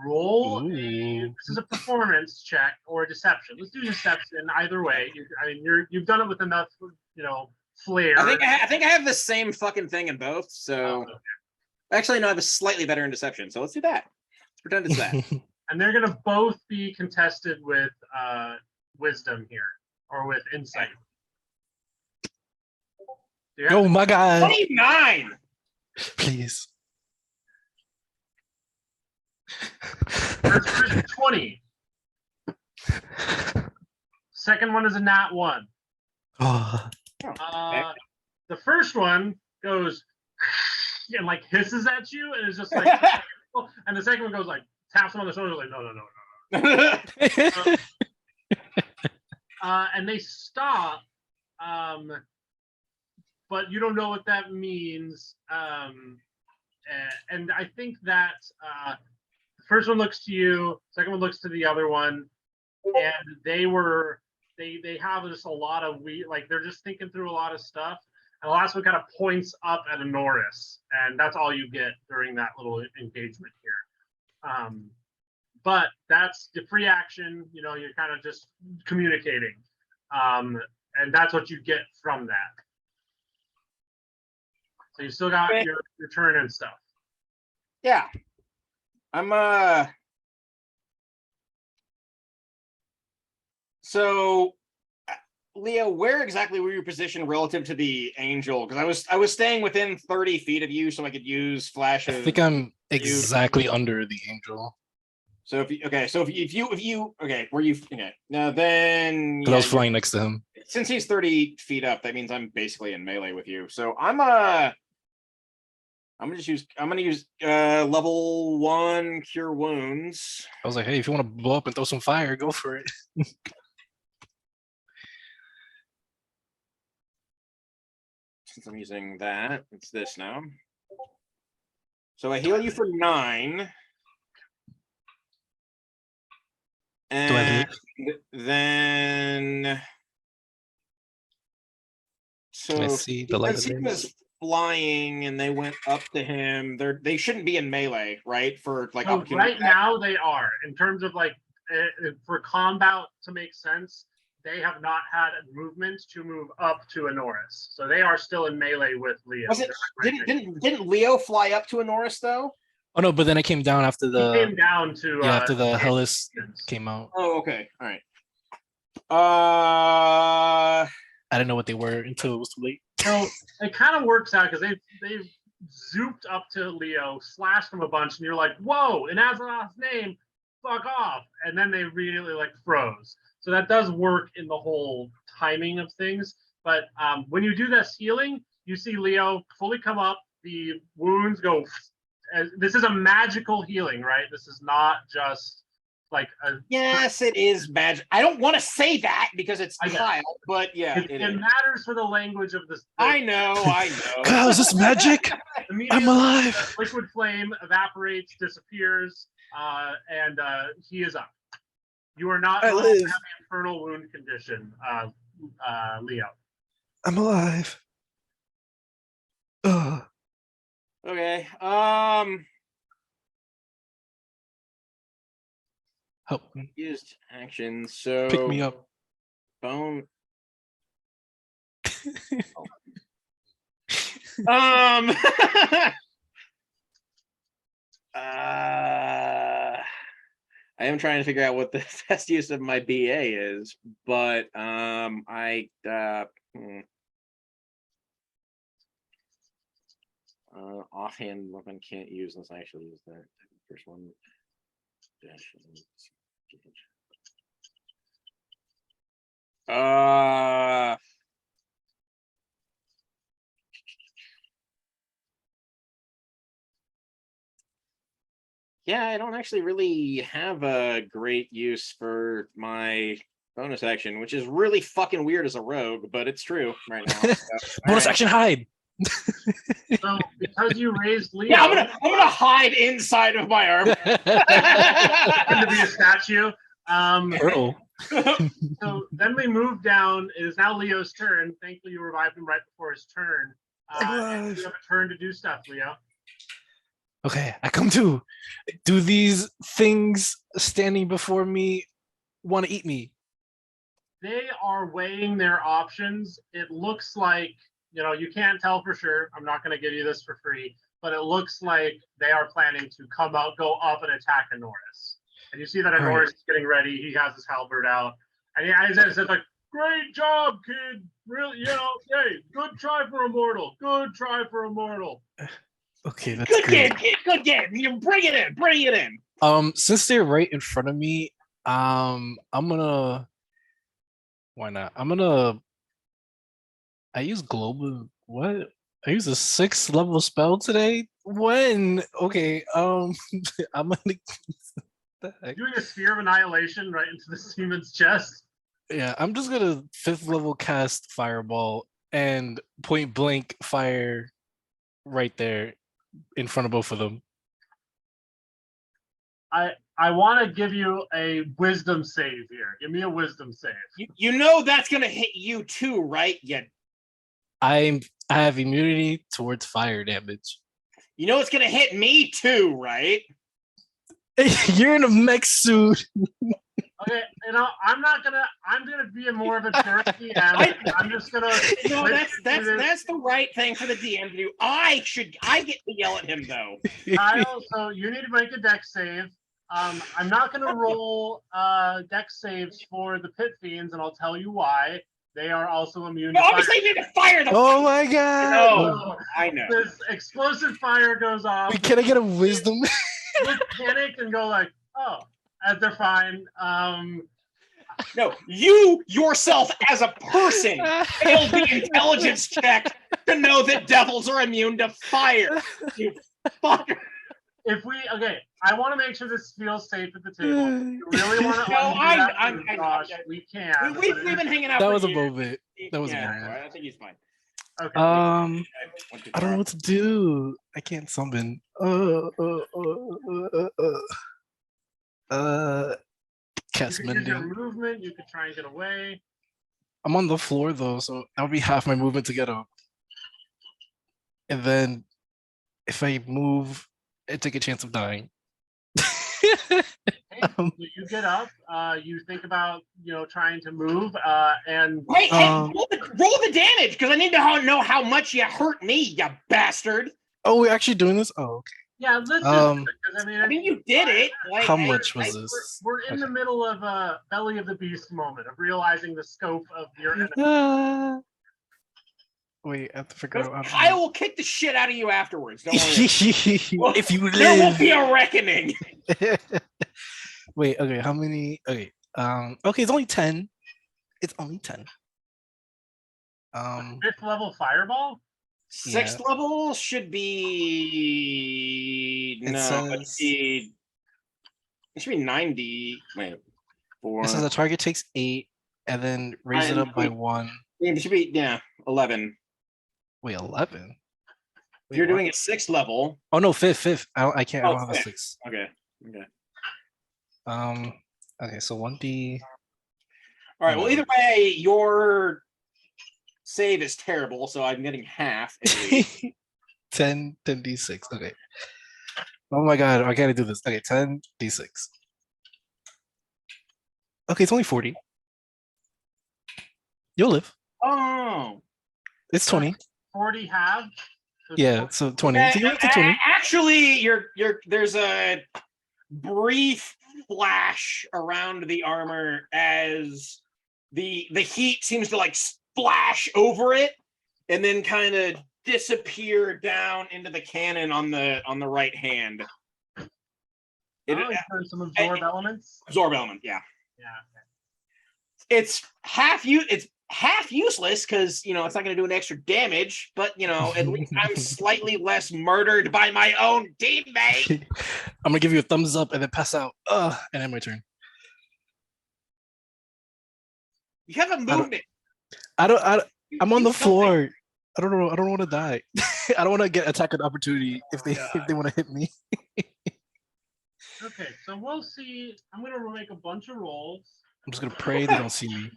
Roll. Ooh. This is a performance check or a deception. Let's do deception. Either way, you've done it with enough, flair. I think I have the same fucking thing in both. So Okay. actually, no, I have a slightly better in deception. So let's do that. Let's pretend it's that. And they're gonna both be contested with wisdom here, or with insight. Oh my god. 29. Please. First one is 20. Second one is a nat 1. Oh. The first one goes and like hisses at you and is just like, and the second one goes like taps him on the shoulder like, no. And they stop, but you don't know what that means. And I think that the first one looks to you, second one looks to the other one, and they have just a lot of they're just thinking through a lot of stuff. And the last one kind of points up at Honoris, and that's all you get during that little engagement here. But that's the free action, you're kind of just communicating. And that's what you get from that. So you still got your turn and stuff. Yeah. I'm So Leo, where exactly were you positioned relative to the angel? Because I was staying within 30 feet of you, so I could use flash. I think I'm exactly under the angel. So if you were you now then? Because I was flying next to him. Since he's 30 feet up, that means I'm basically in melee with you. So I'm gonna use level 1 cure wounds. I was like, hey, if you want to blow up and throw some fire, go for it. Since I'm using that, it's this now. So I heal you for 9. And then Can I see the light because he of was flying and they went up to him, they shouldn't be in melee, right? For like right now they are, in terms of for combat to make sense. they have not had movement to move up to Honoris. So they are still in melee with Leo. Was it didn't Leo fly up to Honoris though? Oh no, but then I came down after He the came down to after the Hellas came out. Oh, okay. All right. I didn't know what they were until it was too late. So it kind of works out because they've zooped up to Leo, slashed him a bunch, and you're like, whoa, in Azeroth's name, fuck off. And then they immediately like froze. So that does work in the whole timing of things. But when you do this healing, you see Leo fully come up, the wounds go. This is a magical healing, right? This is not just like a. Yes, it is magic. I don't want to say that because it's Kyle, but yeah, it matters for the language of this. I know. Kyle, is this magic? I'm alive. Liquid flame evaporates, disappears, and he is up. You are not having an infernal wound condition, Leo. I'm alive. Okay. Help me. Used action. So Pick me up. Bone. I am trying to figure out what the best use of my BA is, but offhand weapon can't use unless I actually use that first one. Yeah, I don't actually really have a great use for my bonus action, which is really fucking weird as a rogue, but it's true right now. So, bonus action hide. So because you raised Leo, yeah, I'm gonna hide inside of my armor. to be a statue. So then we move down. It is now Leo's turn. Thankfully, you revived him right before his turn. You have a turn to do stuff, Leo. Okay, I come to. Do these things standing before me want to eat me? They are weighing their options. It looks like, you can't tell for sure. I'm not going to give you this for free, but it looks like they are planning to go up and attack Honoris. And you see that Honoris is getting ready. He has his halberd out. And he says like, great job, kid. Really, hey, good try for Immortal. Good try for Immortal. Okay, that's good great. Game, kid. Good game. You bring it in. Since they're right in front of me, I'm gonna. Why not? I use global. What? I use a 6th level spell today. When? Okay. I'm gonna. Doing a sphere of annihilation right into this human's chest. Yeah, I'm just gonna 5th level cast fireball and point blank fire right there in front of both of them. I want to give you a wisdom save here. Give me a wisdom save. You know that's gonna hit you too, right? Yeah. I have immunity towards fire damage. You know it's gonna hit me too, right? You're in a mech suit. Okay, I'm gonna be more of a jerk DM. I'm just gonna. No, that's the right thing for the DM to do. I get to yell at him though. Kyle, so you need to make a dex save. I'm not gonna roll dex saves for the pit fiends, and I'll tell you why. They are also immune to fire. Obviously, you need to fire them. Oh my god! No, I know. This explosive fire goes off. Wait, can I get a wisdom? Look panicked and go like, oh, as they're fine. No, you yourself as a person failed the intelligence check to know that devils are immune to fire. You fucker. I want to make sure this feels safe at the table. If you really want to Josh, we can. We've been hanging out. That was a moment. That was a moment. I think he's fine. Okay. I don't know what to do. I can't summon. Cast you could use your mending. movement. You could try and get away. I'm on the floor though, so that would be half my movement to get up. And then if I move, I take a chance of dying. Hey, you get up, you think about, trying to move, and Wait, hey, roll the damage because I need to know how much you hurt me, you bastard. Oh, we're actually doing this? Oh, okay. yeah, let's just, because I mean, you did it. Like, How much was this? we're in the middle of a belly of the beast moment of realizing the scope of your enemy. Wait, I have to figure out. I will kick the shit out of you afterwards. Don't worry. If you live, there will be a reckoning. Wait, okay, how many? Okay, okay, it's only 10. It's only 10. 5th level fireball. 6th level should be it should be 90. Wait, 4. It says the target takes 8, and then raise it up by 1. It should be 11. Wait, 11. Wait, you're doing a 6th level. Oh no, 5th. I can't. I don't have a 6. Okay. Okay, so 1d. All right. Well, either way, your save is terrible, so I'm getting half. 10d6. Okay. Oh my god, I gotta do this. Okay, 10d6. Okay, it's only 40. You'll live. Oh. It's 20. 40 half. Yeah, so 20. So you're up to 20. Actually, there's a brief flash around the armor as the heat seems to like splash over it and then kind of disappear down into the cannon on the right hand. Some absorb elements. Absorb element, yeah. Yeah. It's half useless because it's not going to do an extra damage, but at least I'm slightly less murdered by my own teammate. I'm gonna give you a thumbs up and then pass out. And then my turn. You have a movement. I'm on the floor. I don't know. I don't want to die. I don't want to get attack an opportunity if they want to hit me. Okay, so we'll see. I'm gonna make a bunch of rolls. I'm just gonna pray they don't see me.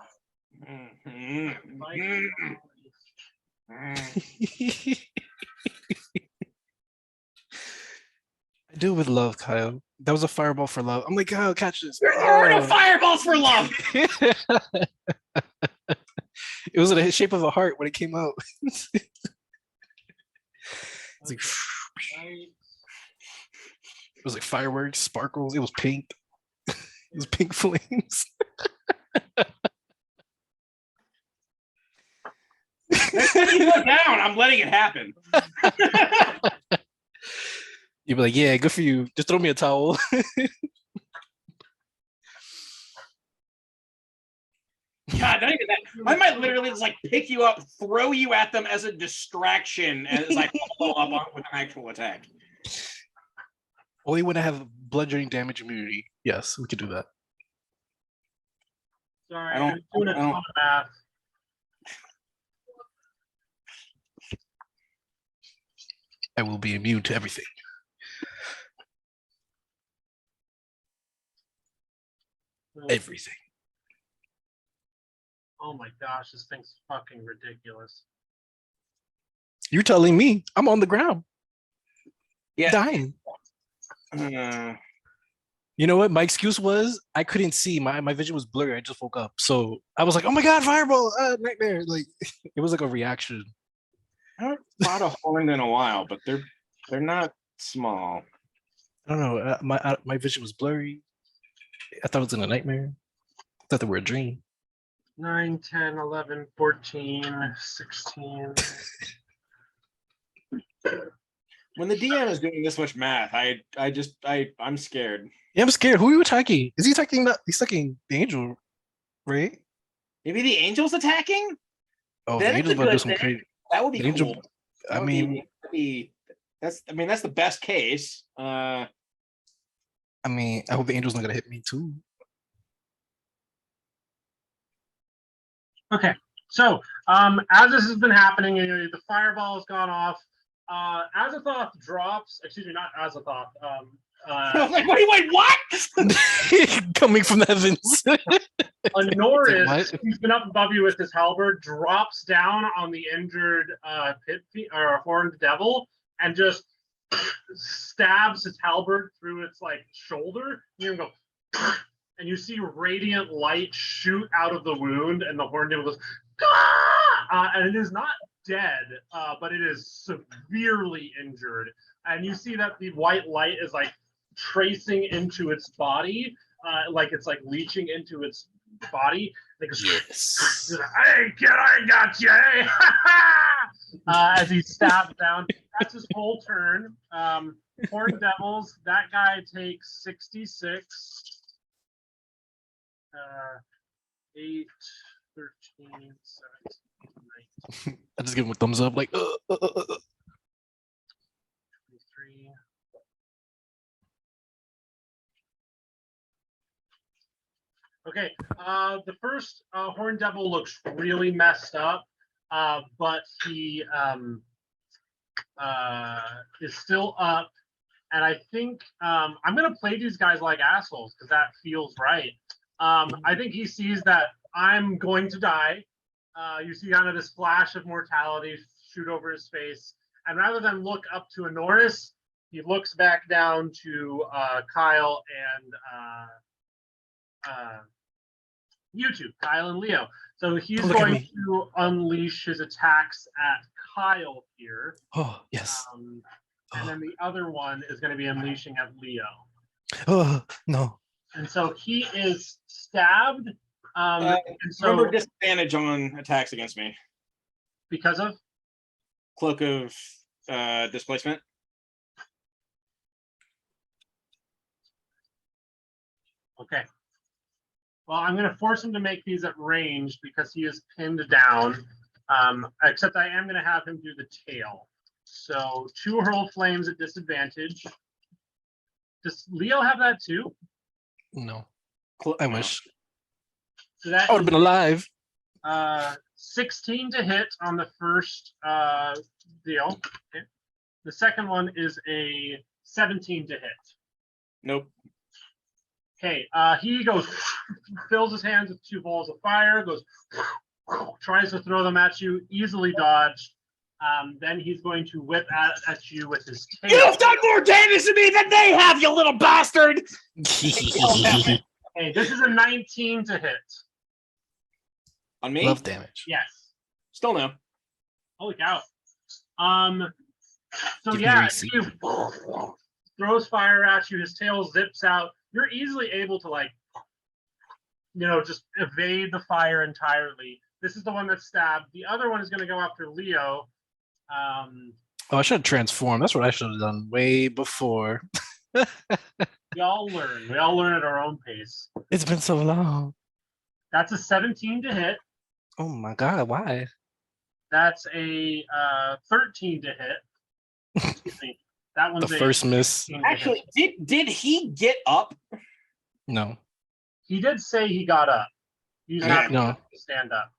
I do it with love, Kyle. That was a fireball for love. I'm like, Kyle, catch this. There are no fireballs for love. It was in the shape of a heart when it came out. It's like, it was like fireworks, sparkles. It was pink. It was pink flames. Next time you go down, I'm letting it happen. You'd be like, yeah, good for you. Just throw me a towel. God, not even that. I might literally just like pick you up, throw you at them as a distraction as I follow up on with an actual attack. Only when I have bludgeoning damage immunity. Yes, we could do that. Sorry, I'm doing a ton of math. I will be immune to everything. Everything. Oh my gosh, this thing's fucking ridiculous. You're telling me I'm on the ground. Yeah. Dying. You know what? My excuse was I couldn't see. My vision was blurry. I just woke up. So I was like, oh my God, fireball, nightmare. Like it was like a reaction. I haven't fought a horn in a while, but they're not small. I don't know. My vision was blurry. I thought it was in a nightmare. I thought they were a dream. 9, 10, 11, 14, 16. When the DM is doing this much math, I'm scared. Yeah, I'm scared. Who are you attacking? Is he attacking he's attacking the angel, right? Maybe the angel's attacking? Oh, the angel's about to do some crazy. That would be angel, cool. That's the best case. I hope the angel's not gonna hit me too. Okay, so as this has been happening, the fireball has gone off. Azathoth drops. Excuse me, not Azathoth. Like, wait, what? Coming from the heavens. Norris, who's been up above you with his halberd, drops down on the injured horned devil and just stabs his halberd through its like shoulder. You go, and you see radiant light shoot out of the wound, and the horned devil goes, "Ah!" And it is not dead, but it is severely injured. And you see that the white light is like tracing into its body, like it's like leaching into its body. Like, Yes. hey kid, I got you. Hey, as he stabs down. That's his whole turn. Horned Devils. That guy takes 66. 8, 13, 17, 19, I just give him a thumbs up, like. 23. Okay, the first Horned Devil looks really messed up, but he is still up. And I think I'm going to play these guys like assholes because that feels right. I think he sees that I'm going to die. You see kind of this flash of mortality shoot over his face. And rather than look up to Honoris, he looks back down to Kyle and you two, Kyle and Leo. So he's going to unleash his attacks at Kyle here. Oh, yes. And then the other one is going to be unleashing at Leo. Oh, no. And so he is stabbed. And so, remember disadvantage on attacks against me. Because of? Cloak of displacement. Okay. Well, I'm going to force him to make these at range because he is pinned down. Except I am going to have him do the tail. So 2 hurl flames at disadvantage. Does Leo have that too? No. I wish. So that I would have been alive. 16 to hit on the first deal. Okay. The second one is a 17 to hit. Nope. Okay, he goes, fills his hands with 2 balls of fire, goes, tries to throw them at you, easily dodged. Then he's going to whip at you with his tail. You've done more damage to me than they have, you little bastard! Hey, this is a 19 to hit. On me? Love damage. Yes. Still no. Holy cow. So Give me yeah, receipt. he throws fire at you, his tail zips out. You're easily able to, like, just evade the fire entirely. This is the one that's stabbed. The other one is going to go after Leo. Oh, I should have transformed. That's what I should have done way before. We all learn. We all learn at our own pace. It's been so long. That's a 17 to hit. Oh my god, why? That's a 13 to hit. Excuse me. That one's The first miss. Actually, did he get up? No. He did say he got up. He's not No. to stand up.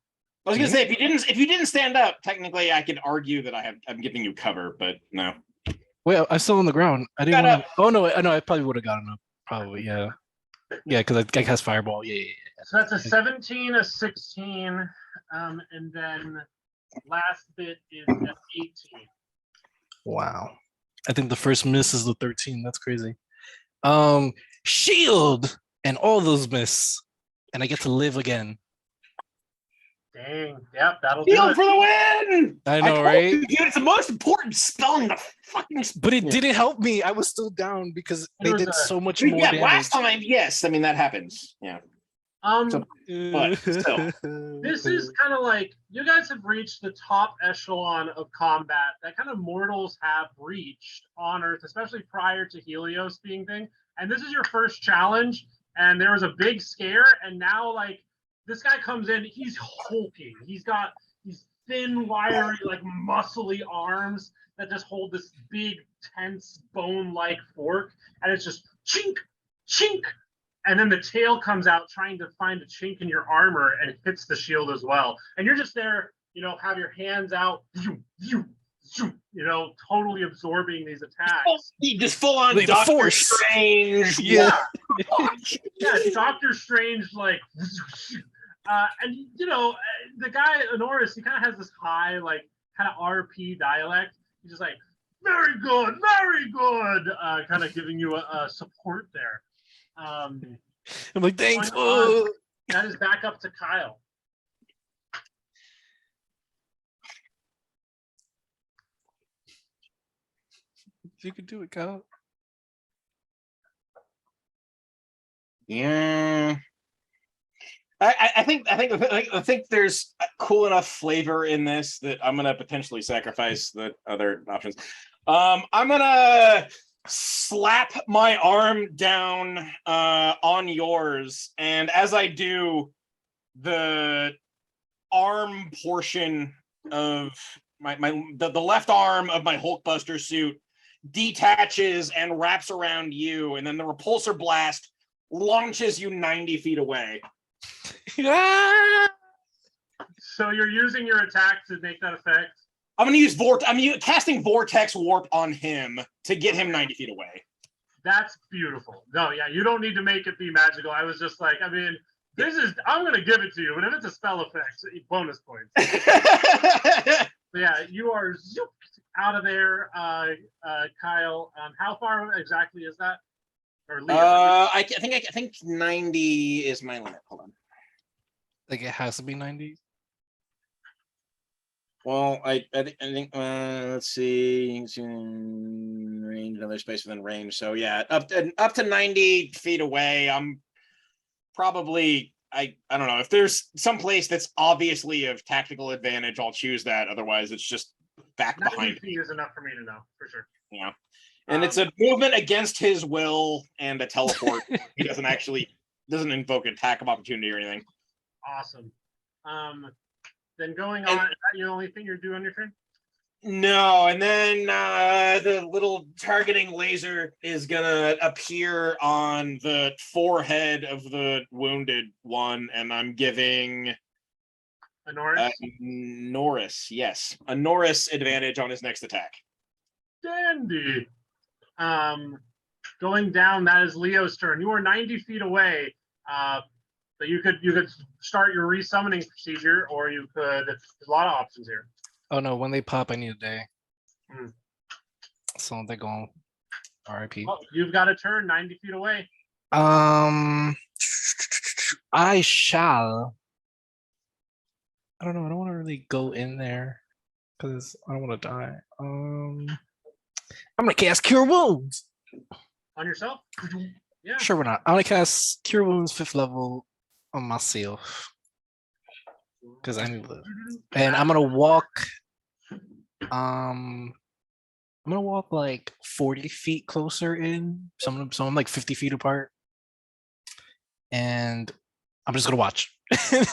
I was gonna say if you didn't stand up, technically I could argue that I'm giving you cover, but no. Wait, I'm still on the ground. I didn't Got want to. Oh no, I probably would have gotten up. Probably, yeah. Yeah, because I cast fireball. Yeah. So that's a 17, a 16, and then last bit is an 18. Wow. I think the first miss is the 13. That's crazy. Shield and all those miss, and I get to live again. Dang. Yep, that'll do Shield it. for the win! I know, told right? you, dude, it's the most important spell in the fucking. But it didn't help me. I was still down because they did so much more Yeah, damage. last time, yes. I mean that happens. Yeah. So- but still. This is kind of like, you guys have reached the top echelon of combat that kind of mortals have reached on Earth, especially prior to Helios being thing. And this is your first challenge, and there was a big scare, and now, like, this guy comes in, he's hulking. He's got these thin, wiry, like, muscly arms that just hold this big, tense, bone-like fork, and it's just chink, chink, and then the tail comes out trying to find a chink in your armor and it hits the shield as well. And you're just there, have your hands out, totally absorbing these attacks. Just full on The Doctor Force. Strange. Yeah. Yeah, Doctor Strange, like, and the guy Honoris, he kind of has this high, like, kind of RP dialect. He's just like, very good, kind of giving you a support there. I'm like, thanks. Going on, that is back up to Kyle. You can do it, Kyle. Yeah. I think there's cool enough flavor in this that I'm gonna potentially sacrifice the other options. I'm gonna slap my arm down on yours, and as I do, the arm portion of the left arm of my Hulkbuster suit detaches and wraps around you, and then the repulsor blast launches you 90 feet away. So you're using your attack to make that effect? I'm casting Vortex Warp on him to get him 90 feet away. That's beautiful. No, yeah, you don't need to make it be magical. I was just like, I mean, I'm going to give it to you, but if it's a spell effect, bonus points. Yeah, you are out of there, Kyle. How far exactly is that? Or Leah? I think 90 is my limit. Hold on. Like it has to be 90. Well, I think let's see, range, another space within range. So yeah, up to 90 feet away. I'm probably I don't know if there's some place that's obviously of tactical advantage. I'll choose that. Otherwise, it's just back 90 behind. feet is enough for me to know for sure. Yeah, and it's a movement against his will and a teleport. He doesn't invoke an attack of opportunity or anything. Awesome. Then going on, is that the only thing you're doing on your turn? No, and then the little targeting laser is gonna appear on the forehead of the wounded one, and I'm giving A Norris? Norris, yes, a Norris advantage on his next attack. Dandy. Going down, that is Leo's turn. You are 90 feet away. But you could start your resummoning procedure, or you could. There's a lot of options here. Oh no, when they pop, I need a day. Hmm. So they're going RIP. Well, you've got a turn 90 feet away. I shall. I don't know. I don't want to really go in there because I don't want to die. I'm gonna cast Cure Wounds. On yourself? Yeah. Sure, we're not. I'm gonna cast Cure Wounds 5th level on myself because I need to live, and I'm gonna walk. I'm gonna walk like 40 feet closer in. So I'm like 50 feet apart, and I'm just gonna watch.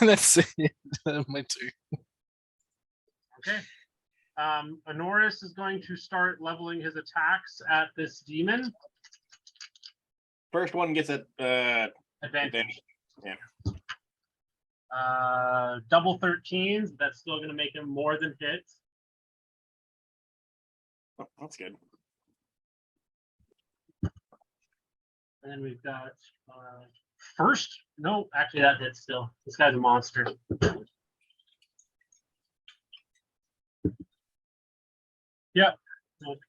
That's it. My turn. Okay. Honoris is going to start leveling his attacks at this demon. First one gets a Advantage. Yeah. Double 13s. That's still going to make him more than hit. Oh, that's good. And then we've got first. No, actually, that hits still. This guy's a monster. Yep. Okay.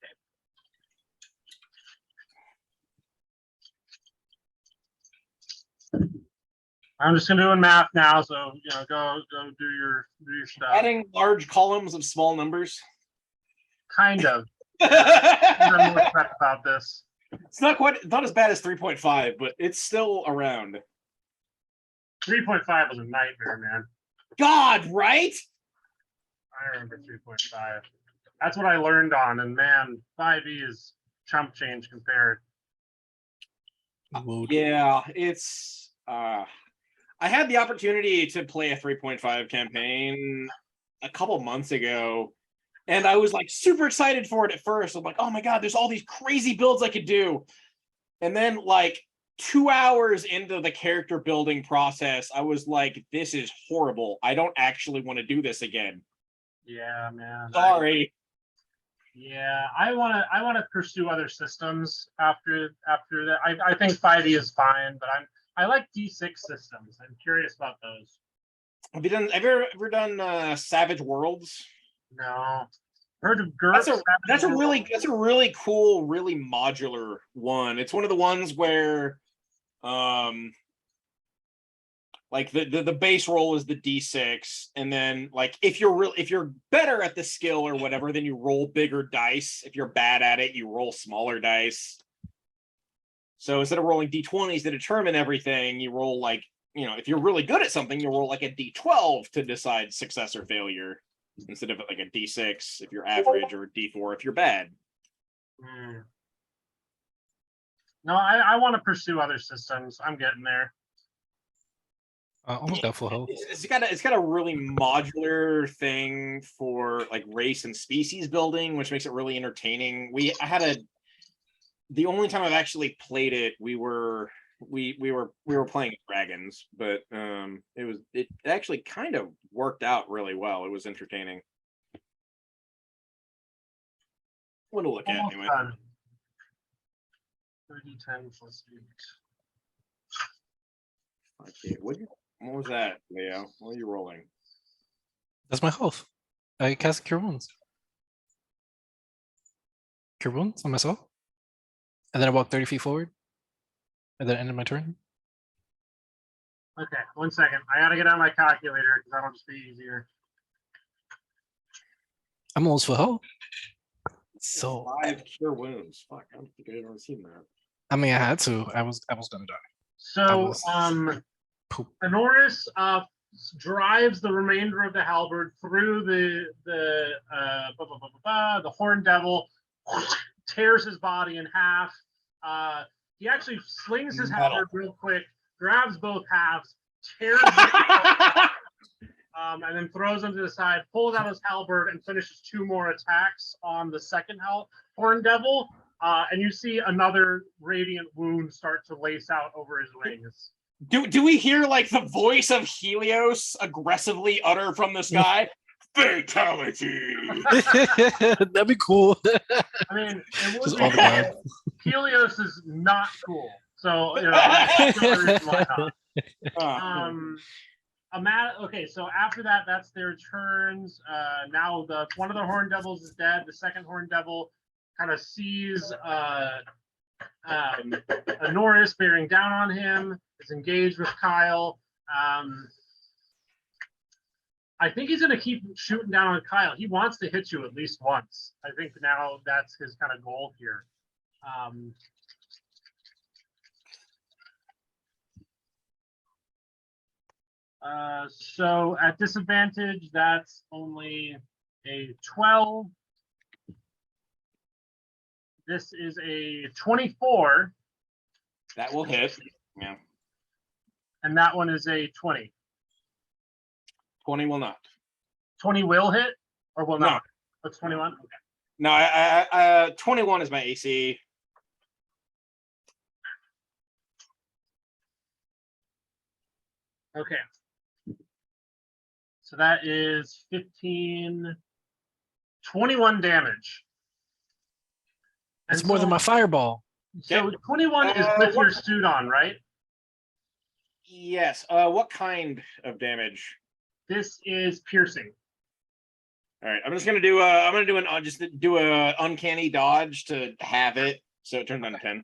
I'm just gonna do math now, so go do your stuff. Adding large columns of small numbers. Kind of. I'm more upset about this. It's not as bad as 3.5, but it's still around. 3.5 was a nightmare, man. God, right? I remember 3.5. That's what I learned on, and man, 5e is chump change compared. Yeah, it's I had the opportunity to play a 3.5 campaign a couple months ago, and I was like super excited for it at first. I'm like, oh my god, there's all these crazy builds I could do. And then like 2 hours into the character building process, I was like, this is horrible. I don't actually want to do this again. Yeah, man. Sorry. I want to pursue other systems after that. I think 5e is fine, but I like D6 systems. I'm curious about those. Have you ever done Savage Worlds? No. Heard of GURPS? That's a really cool, really modular one. It's one of the ones where Like the base roll is the D6, and then like if you're better at the skill or whatever, then you roll bigger dice. If you're bad at it, you roll smaller dice. So instead of rolling D20s to determine everything, you roll like, if you're really good at something, you roll like a D12 to decide success or failure, instead of like a D6 if you're average or a D4 if you're bad. No, I want to pursue other systems. I'm getting there. Almost got full health. It's got a really modular thing for like race and species building, which makes it really entertaining. The only time I've actually played it, we were playing dragons, but it actually kind of worked out really well. It was entertaining. What to look at anyway. 30, 10 plus 8. Okay, what was that, Leo? What are you rolling? That's my health. I cast Cure Wounds. Cure Wounds on myself. And then I walk 30 feet forward. And then ended my turn. Okay, 1 second. I gotta get out my calculator because that'll just be easier. I'm almost full health. So 5 Cure Wounds. Fuck, I don't think I've ever seen that. I mean, I had to. I was gonna die. So Honoris drives the remainder of the halberd through the Horn Devil, tears his body in half. He actually slings his halberd real quick, grabs both halves, tears it, and then throws them to the side, pulls out his halberd, and finishes 2 more attacks on the second Horn Devil. And you see another radiant wound start to lace out over his wings. Do we hear like the voice of Helios aggressively utter from the sky? Fatality. That'd be cool. I mean, it would be. Helios is not cool, so why not? Okay, so after that, that's their turns. Now one of the Horn Devils is dead. The second Horn Devil kind of sees Norris bearing down on him, is engaged with Kyle. I think he's going to keep shooting down on Kyle. He wants to hit you at least once. I think now that's his kind of goal here. So at disadvantage, that's only a 12. This is a 24. That will hit. Yeah. And that one is a 20. 20 will not. 20 will hit or will not? That's 21? Okay. No, I 21 is my AC. Okay. So that is 15, 21 damage. It's more than my fireball. So 21 is with your suit on, right? Yes. What kind of damage? This is piercing. All right. I'm just gonna do a uncanny dodge to have it, so it turns down to 10.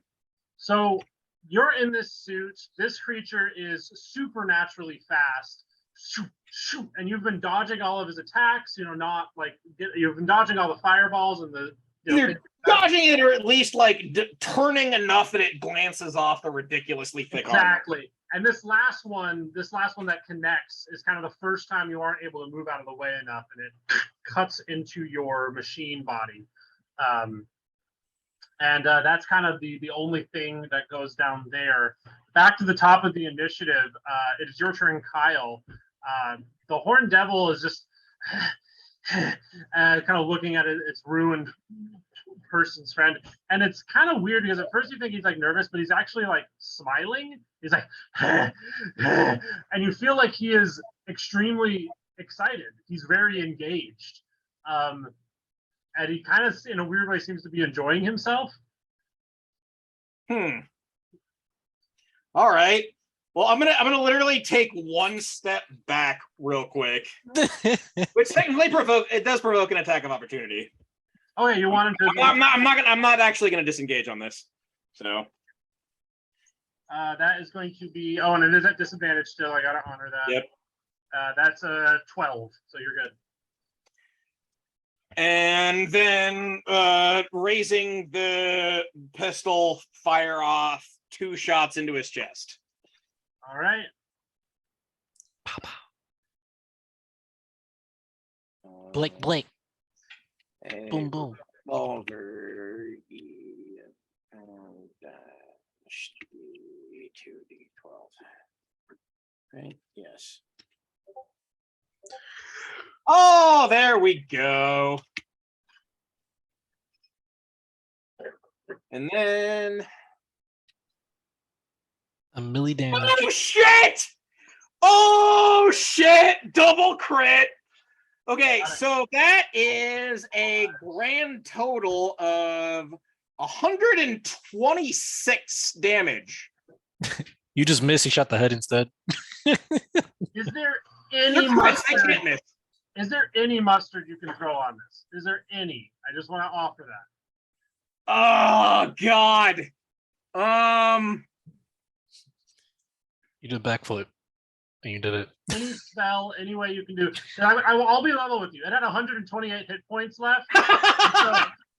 So you're in this suit. This creature is supernaturally fast. Shoot, shoot, and you've been dodging all of his attacks. Not like you've been dodging all the fireballs and the. Either dodging it or at least like turning enough that it glances off the ridiculously thick armor. Exactly. And this last one that connects is kind of the first time you aren't able to move out of the way enough, and it cuts into your machine body. And that's kind of the only thing that goes down there. Back to the top of the initiative. It is your turn, Kyle. The Horn Devil is just kind of looking at its ruined person's friend, and it's kind of weird because at first you think he's like nervous, but he's actually like smiling. He's like and you feel like he is extremely excited. He's very engaged, and he kind of in a weird way seems to be enjoying himself. All right, well, I'm gonna literally take one step back real quick, which technically does provoke an attack of opportunity. Oh yeah, you want him to? I'm not actually gonna disengage on this. So That is going to be, oh, and it is at disadvantage still. I gotta honor that. Yep. That's a 12, so you're good. And then raising the pistol, fire off 2 shots into his chest. All right. Pow, pow. Blake. Boom, boom. Revolver. And 2d12. Right? Yes. Oh, there we go. And then A milli damage. oh shit! Oh shit! Double crit. Okay, so that is a grand total of 126 damage. You just missed. He shot the head instead. Is there any I mustard? can't miss. Is there any mustard you can throw on this? Is there any? I just want to offer that. Oh god. You did a backflip. And you did it. Any spell, any way you can do. I'll be level with you. It had 128 hit points left. So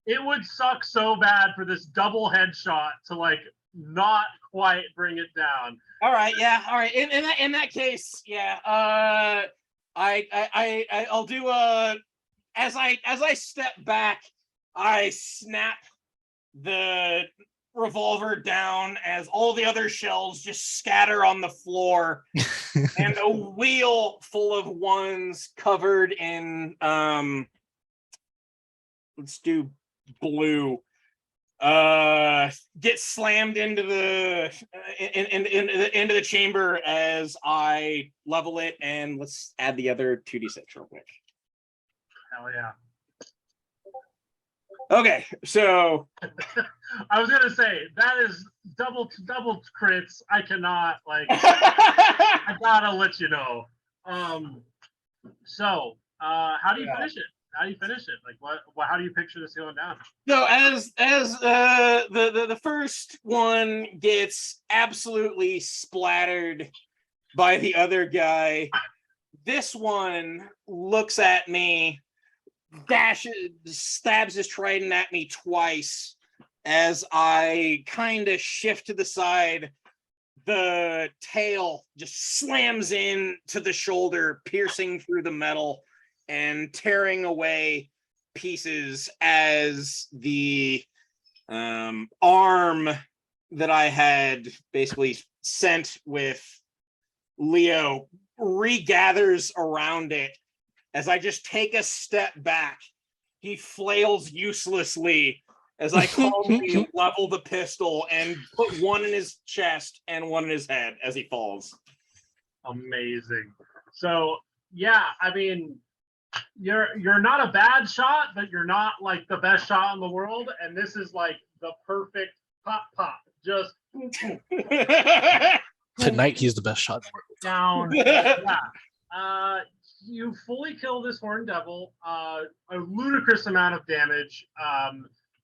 it would suck so bad for this double headshot to like not quite bring it down. All right, yeah, all right. In that case, yeah. I'll do as I step back, I snap the revolver down as all the other shells just scatter on the floor, and a wheel full of ones covered in let's do blue get slammed into the into the chamber as I level it, and let's add the other 2d6 real quick. Hell yeah. Okay, so I was gonna say that is double crits. I cannot I gotta let you know. So how do you finish it? How do you finish it? Like what how do you picture this going down? So as the first one gets absolutely splattered by the other guy, this one looks at me, stabs his trident at me twice as I kind of shift to the side. The tail just slams in to the shoulder, piercing through the metal and tearing away pieces as the arm that I had basically sent with Leo regathers around it. As I just take a step back, he flails uselessly as I calmly level the pistol and put one in his chest and one in his head as he falls. Amazing. So yeah, I mean, you're not a bad shot, but you're not like the best shot in the world, and this is like the perfect pop. Just Tonight he's the best shot in the world. down. Yeah. You fully kill this horned devil, a ludicrous amount of damage.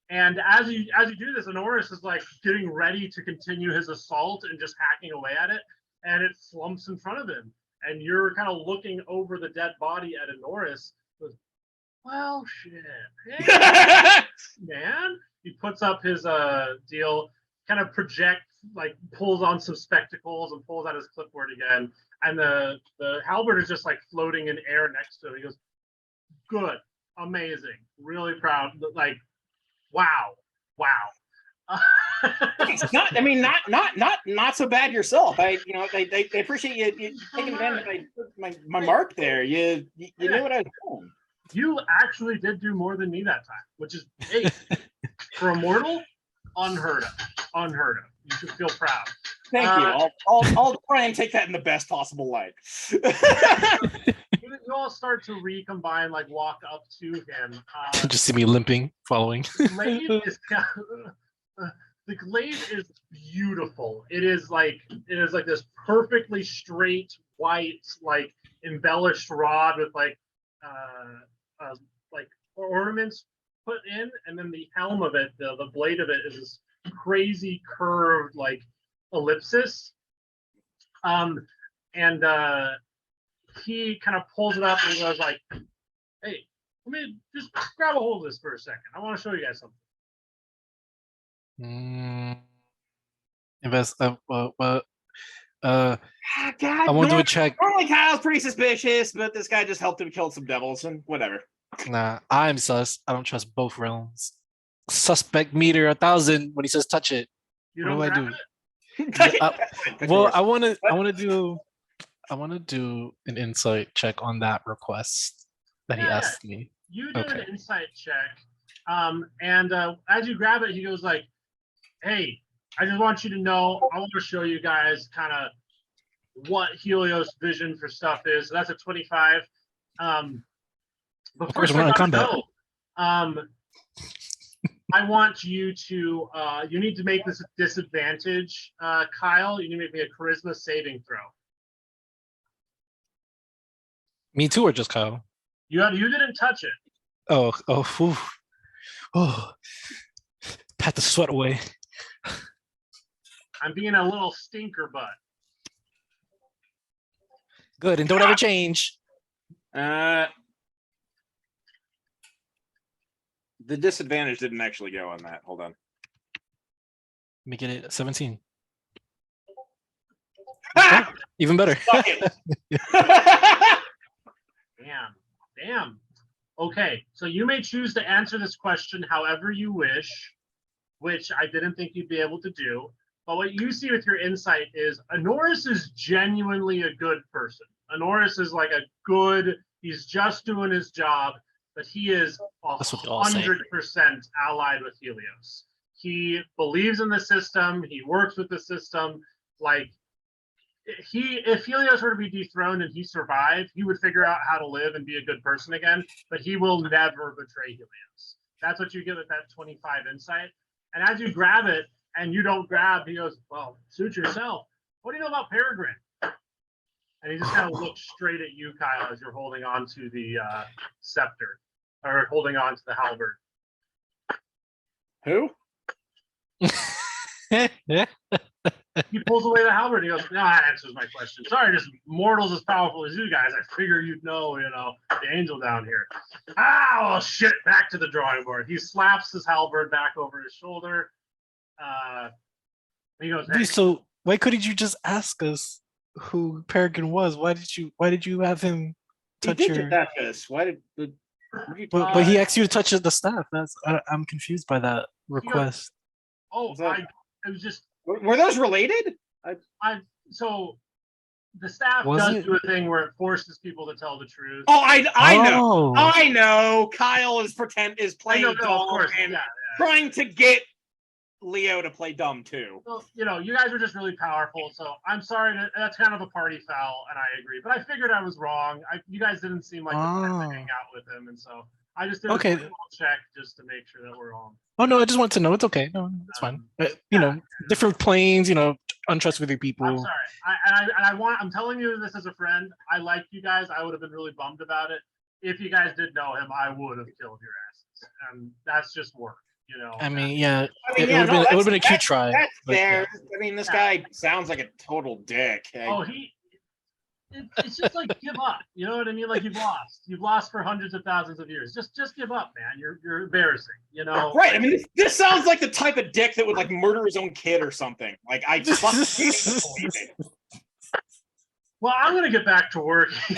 And as you do this, Honoris is like getting ready to continue his assault and just hacking away at it, and it slumps in front of him. And you're kind of looking over the dead body at Honoris. Goes, well, shit, hey, man. He puts up his deal, kind of projects, like pulls on some spectacles and pulls out his clipboard again. And the halberd is just like floating in air next to him. He goes, good, amazing, really proud. Like, wow. Not so bad yourself. They appreciate you taking advantage of my mark there. You knew what I was doing. You actually did do more than me that time, which is for a mortal, unheard of. You should feel proud. Thank you. I'll try and take that in the best possible light. You all start to recombine, like walk up to him. Just see me limping, following. The glaive is beautiful. It is like this perfectly straight white, like embellished rod with like ornaments put in, and then the helm of it, the blade of it is this crazy curved, like ellipsis. And he kind of pulls it up and he goes like, "Hey, let me just grab a hold of this for a second. I want to show you guys something." Invest. God, I want to do a check. Normally Kyle's pretty suspicious, but this guy just helped him kill some devils and whatever. Nah, I'm sus. I don't trust both realms. Suspect meter 1,000 when he says touch it. You What don't do I grab do? it? Well, I want to do an insight check on that request that he Yeah, asked me. You do Okay. an insight check. And as you grab it, he goes like, "Hey, I just want you to know, I want to show you guys kind of what Helios' vision for stuff is." So that's a 25. But course, first, we're I not in gotta combat. know, I want you to, you need to make this a disadvantage, Kyle. You need to make me a charisma saving throw. Me too, or just Kyle? You didn't touch it. Oh, pat the sweat away. I'm being a little stinker butt. Good, and don't ever change. The disadvantage didn't actually go on that. Hold on. Make it 17. Ah! Even better. Fuck it. Damn. Okay, so you may choose to answer this question however you wish, which I didn't think you'd be able to do. But what you see with your insight is Honoris is genuinely a good person. Honoris is like he's just doing his job, but he is 100% allied with Helios. He believes in the system. He works with the system. Like, if Helios were to be dethroned and he survived, he would figure out how to live and be a good person again, but he will never betray Helios. That's what you get with that 25 insight. And as you grab it and you don't grab, he goes, "Well, suit yourself. What do you know about Peregrine?" And he just kind of looks straight at you, Kyle, as you're holding on to the scepter, or holding on to the halberd. Who? He pulls away the halberd. And he goes, "No, that answers my question. Sorry, just mortals as powerful as you guys. I figure you'd know, the angel down here." Oh, shit, back to the drawing board. He slaps his halberd back over his shoulder. He goes, "Hey." So why couldn't you just ask us who Peregrine was? Why did you have him touch your? Touch us. Why did? But he asked you to touch the staff. I'm confused by that request. Oh, it was just. Were those related? So the staff does do a thing where it forces people to tell the truth. Oh, I know. Kyle is playing dumb and trying to get Leo to play dumb too. Well, you guys are just really powerful, so I'm sorry. That's kind of a party foul, and I agree. But I figured I was wrong. You guys didn't seem like the type to hang out with him, and so I just did a quick little check just to make sure that we're all. Oh no, I just want to know. It's okay. No, it's fine. Different planes. Untrustworthy people. I'm sorry. I'm telling you this as a friend. I like you guys. I would have been really bummed about it. If you guys did know him, I would have killed your asses, and that's just work. I mean, yeah. It would have been a cute try. That's fair. Yeah. I mean, this guy sounds like a total dick. It's just like give up. You know what I mean? Like you've lost for hundreds of thousands of years. Just give up, man. You're embarrassing. Right. I mean, this sounds like the type of dick that would like murder his own kid or something. Like I just can't believe it. Well, I'm gonna get back to work. He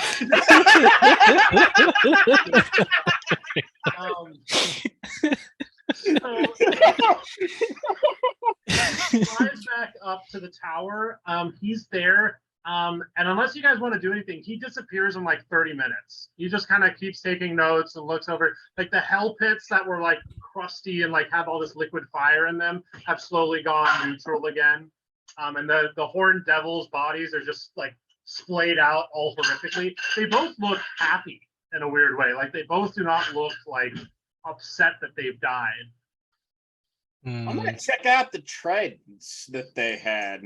flies back up to the tower. He's there. And unless you guys want to do anything, he disappears in like 30 minutes. He just kind of keeps taking notes and looks over. Like the hell pits that were like crusty and like have all this liquid fire in them have slowly gone neutral again. And the horned devils' bodies are just like splayed out all horrifically. They both look happy in a weird way. Like they both do not look like upset that they've died. I'm gonna check out the tridents that they had.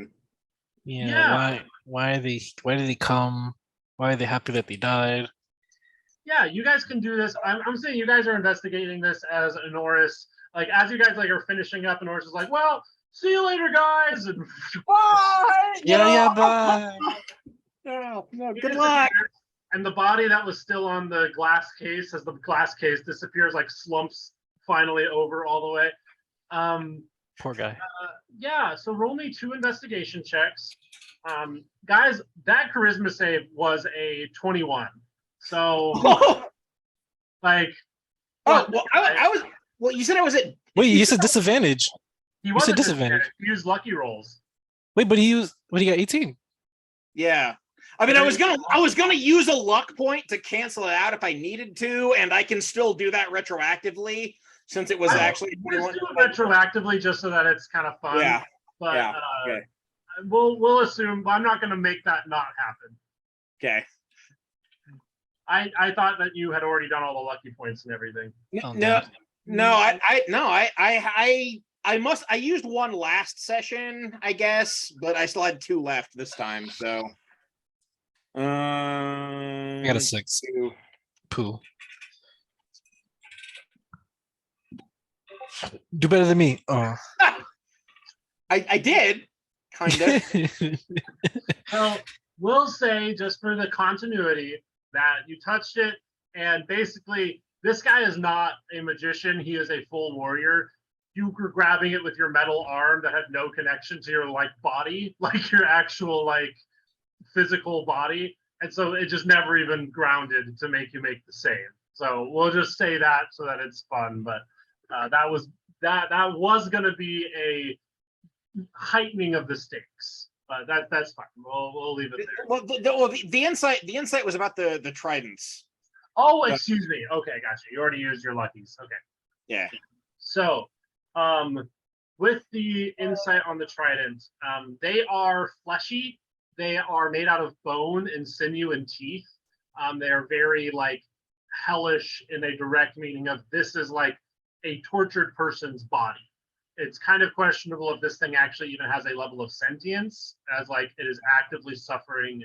Yeah. Why did they come? Why are they happy that they died? Yeah, you guys can do this. I'm saying you guys are investigating this as Honoris. Like as you guys like are finishing up, Honoris is like, well, see you later, guys. And Bye. Yeah, bye. No, he good luck. disappears, and the body that was still on the glass case, as the glass case disappears, like slumps finally over all the way. Poor guy. Yeah, so roll me 2 investigation checks. Guys, that charisma save was a 21. So, like, Oh, well, I was. Well, you said I was at. Wait, you said disadvantage. he said wasn't disadvantage. He used lucky rolls. Wait, but he got 18. Yeah. I mean, I was gonna use a luck point to cancel it out if I needed to, and I can still do that retroactively since it was actually. Let's do it retroactively just so that it's kind of fun. Yeah. But Yeah. Okay. we'll assume. But I'm not going to make that not happen. Okay. I thought that you had already done all the lucky points and everything. Oh, No, damn. I used 1 last session, I guess, but I still had 2 left this time. So. I got a 6. 2. Poo. Do better than me. Oh. I did, kind of. So we'll say, just for the continuity, that you touched it, and basically this guy is not a magician. He is a full warrior. You were grabbing it with your metal arm that had no connection to your like body, like your actual like physical body, and so it just never even grounded to make you make the save. So we'll just say that so that it's fun. But that was going to be a heightening of the stakes. But that's fine. We'll leave it there. Well, the insight was about the tridents. Oh, excuse me. Okay, gotcha. You already used your luckies. Okay. Yeah. So, with the insight on the trident, they are fleshy. They are made out of bone and sinew and teeth. They are very like hellish in a direct meaning of this is like a tortured person's body. It's kind of questionable if this thing actually even has a level of sentience, as like it is actively suffering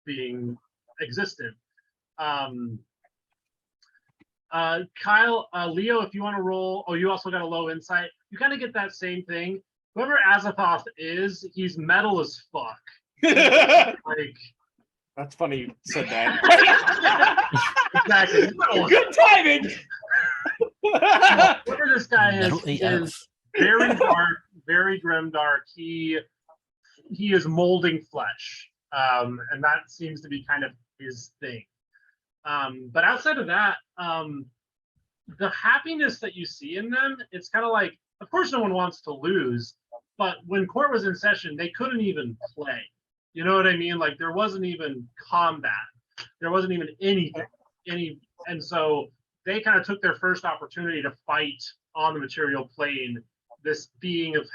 being existent. Kyle, Leo, if you want to roll, you also got a low insight. You kind of get that same thing. Whoever Azathoth is, he's metal as fuck. Like, that's funny you said that. Exactly. Good timing. Whoever this guy is very dark, very grimdark. He is molding flesh, and that seems to be kind of his thing. But outside of that, the happiness that you see in them, it's kind of like, of course, no one wants to lose, but when court was in session, they couldn't even play. You know what I mean? Like there wasn't even combat, there wasn't even anything, and so they kind of took their first opportunity to fight on the material plane. This being of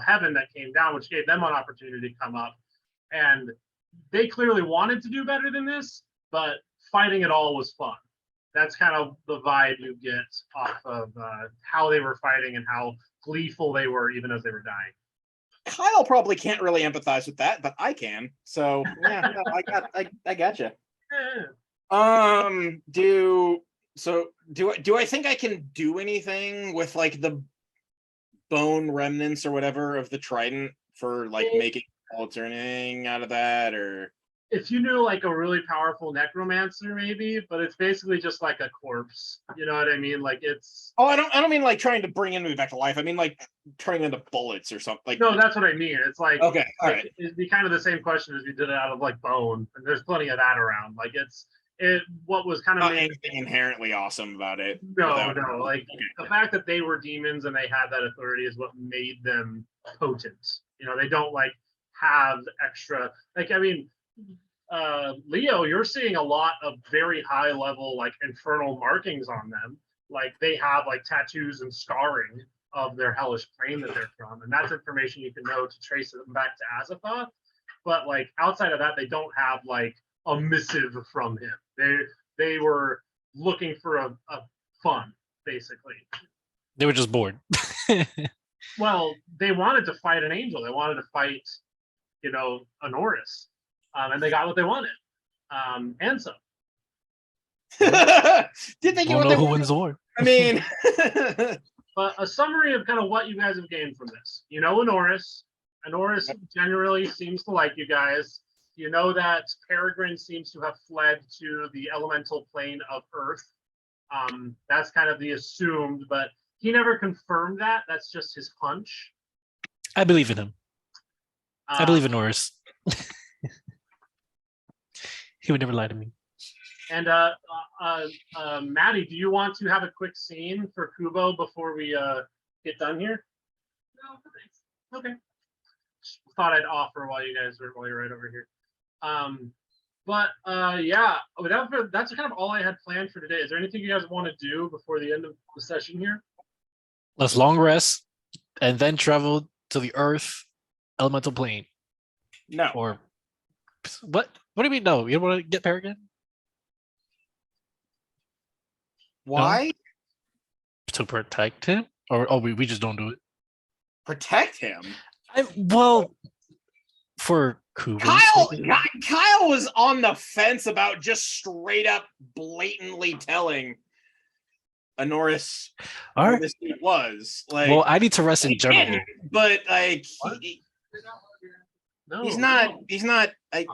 heaven that came down, which gave them an opportunity to come up, and they clearly wanted to do better than this, but fighting it all was fun. That's kind of the vibe you get off of how they were fighting and how gleeful they were even as they were dying. Kyle probably can't really empathize with that, but I can. So yeah, no, I gotcha. Do I think I can do anything with like the bone remnants or whatever of the trident for like making bullets or anything out of that, or if you knew like a really powerful necromancer, maybe, but it's basically just like a corpse. You know what I mean? Like it's. Oh, I don't mean like trying to bring enemy back to life. I mean like turning into bullets or something. Like no, that's what I mean. It's like okay, all like, right. It'd be kind of the same question as you did it out of like bone, and there's plenty of that around. Like what was kind of Not anything inherently awesome about it. No. Like the fact that they were demons and they had that authority is what made them potent. They don't like have extra. Like I mean. Leo, you're seeing a lot of very high level like infernal markings on them. Like they have like tattoos and scarring of their hellish plane that they're from, and that's information you can know to trace them back to Azathoth. But like outside of that, they don't have like a missive from him. They were looking for a fun, basically. They were just bored. Well, they wanted to fight an angel. They wanted to fight, an Horus. And they got what they wanted. And so. Did they get what they who wanted? wins the war? I mean. But a summary of kind of what you guys have gained from this. You know Honoris. Honoris generally seems to like you guys. You know that Peregrine seems to have fled to the elemental plane of Earth. That's kind of the assumed, but he never confirmed that. That's just his hunch. I believe in him. I believe in Norris. He would never lie to me. And Maddie, do you want to have a quick scene for Kubo before we get done here? No, thanks. Okay. Thought I'd offer while you're right over here. Yeah, that's kind of all I had planned for today. Is there anything you guys want to do before the end of the session here? Let's long rest and then travel to the Earth elemental plane. No. Or what? What do you mean? No, you don't want to get Peregrine? Why? To protect him? Or we just don't do it? Protect him? For Kubo. Kyle was on the fence about just straight up blatantly telling Honoris All who right. this dude was. Like, Well, I need to rest in he general. didn't, but like No, he's not. I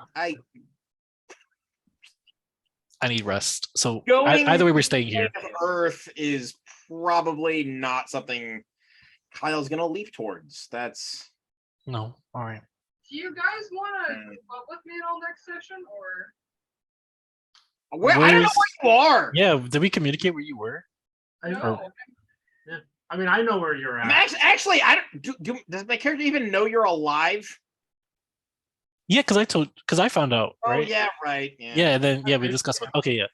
need rest. So Going either way, we're staying here. Earth is probably not something Kyle's gonna leap towards. That's No. All right. Do you guys want to keep up with me at all next session, or? I don't know where you are. Yeah. Did we communicate where you were? No. I mean, I know where you're at. Actually, I don't. Does my character even know you're alive? Yeah, because I found out. Oh Right? yeah, right. Yeah. Yeah. And then we discussed. Okay. Yeah.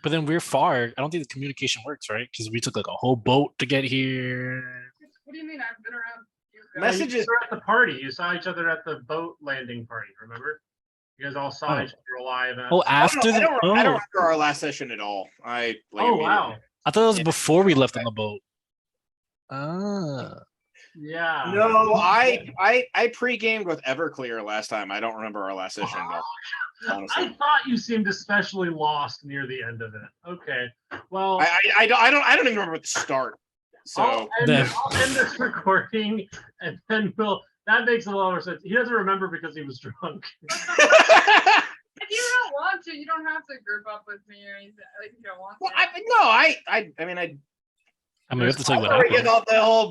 But then we're far. I don't think the communication works, right? Because we took like a whole boat to get here. What do you mean? I've been around. You guys. Messages- You were at the party. You saw each other at the boat landing party. Remember? You guys all saw each other alive. Oh, after I don't the. remember our last session at all. Wow. I thought it was Yeah. before we left on the boat. Ah. Yeah. No, I pre-gamed with Everclear last time. I don't remember our last session at all. Honestly. I thought you seemed especially lost near the end of it. Okay. Well, I don't even remember the start. So I'll end this recording, and then that makes a lot more sense. He doesn't remember because he was drunk. If you don't want to, you don't have to group up with me or anything. Like, if you don't want to. well, we have to tell you what I mean, we have to tell you what happened. happened. Get off the whole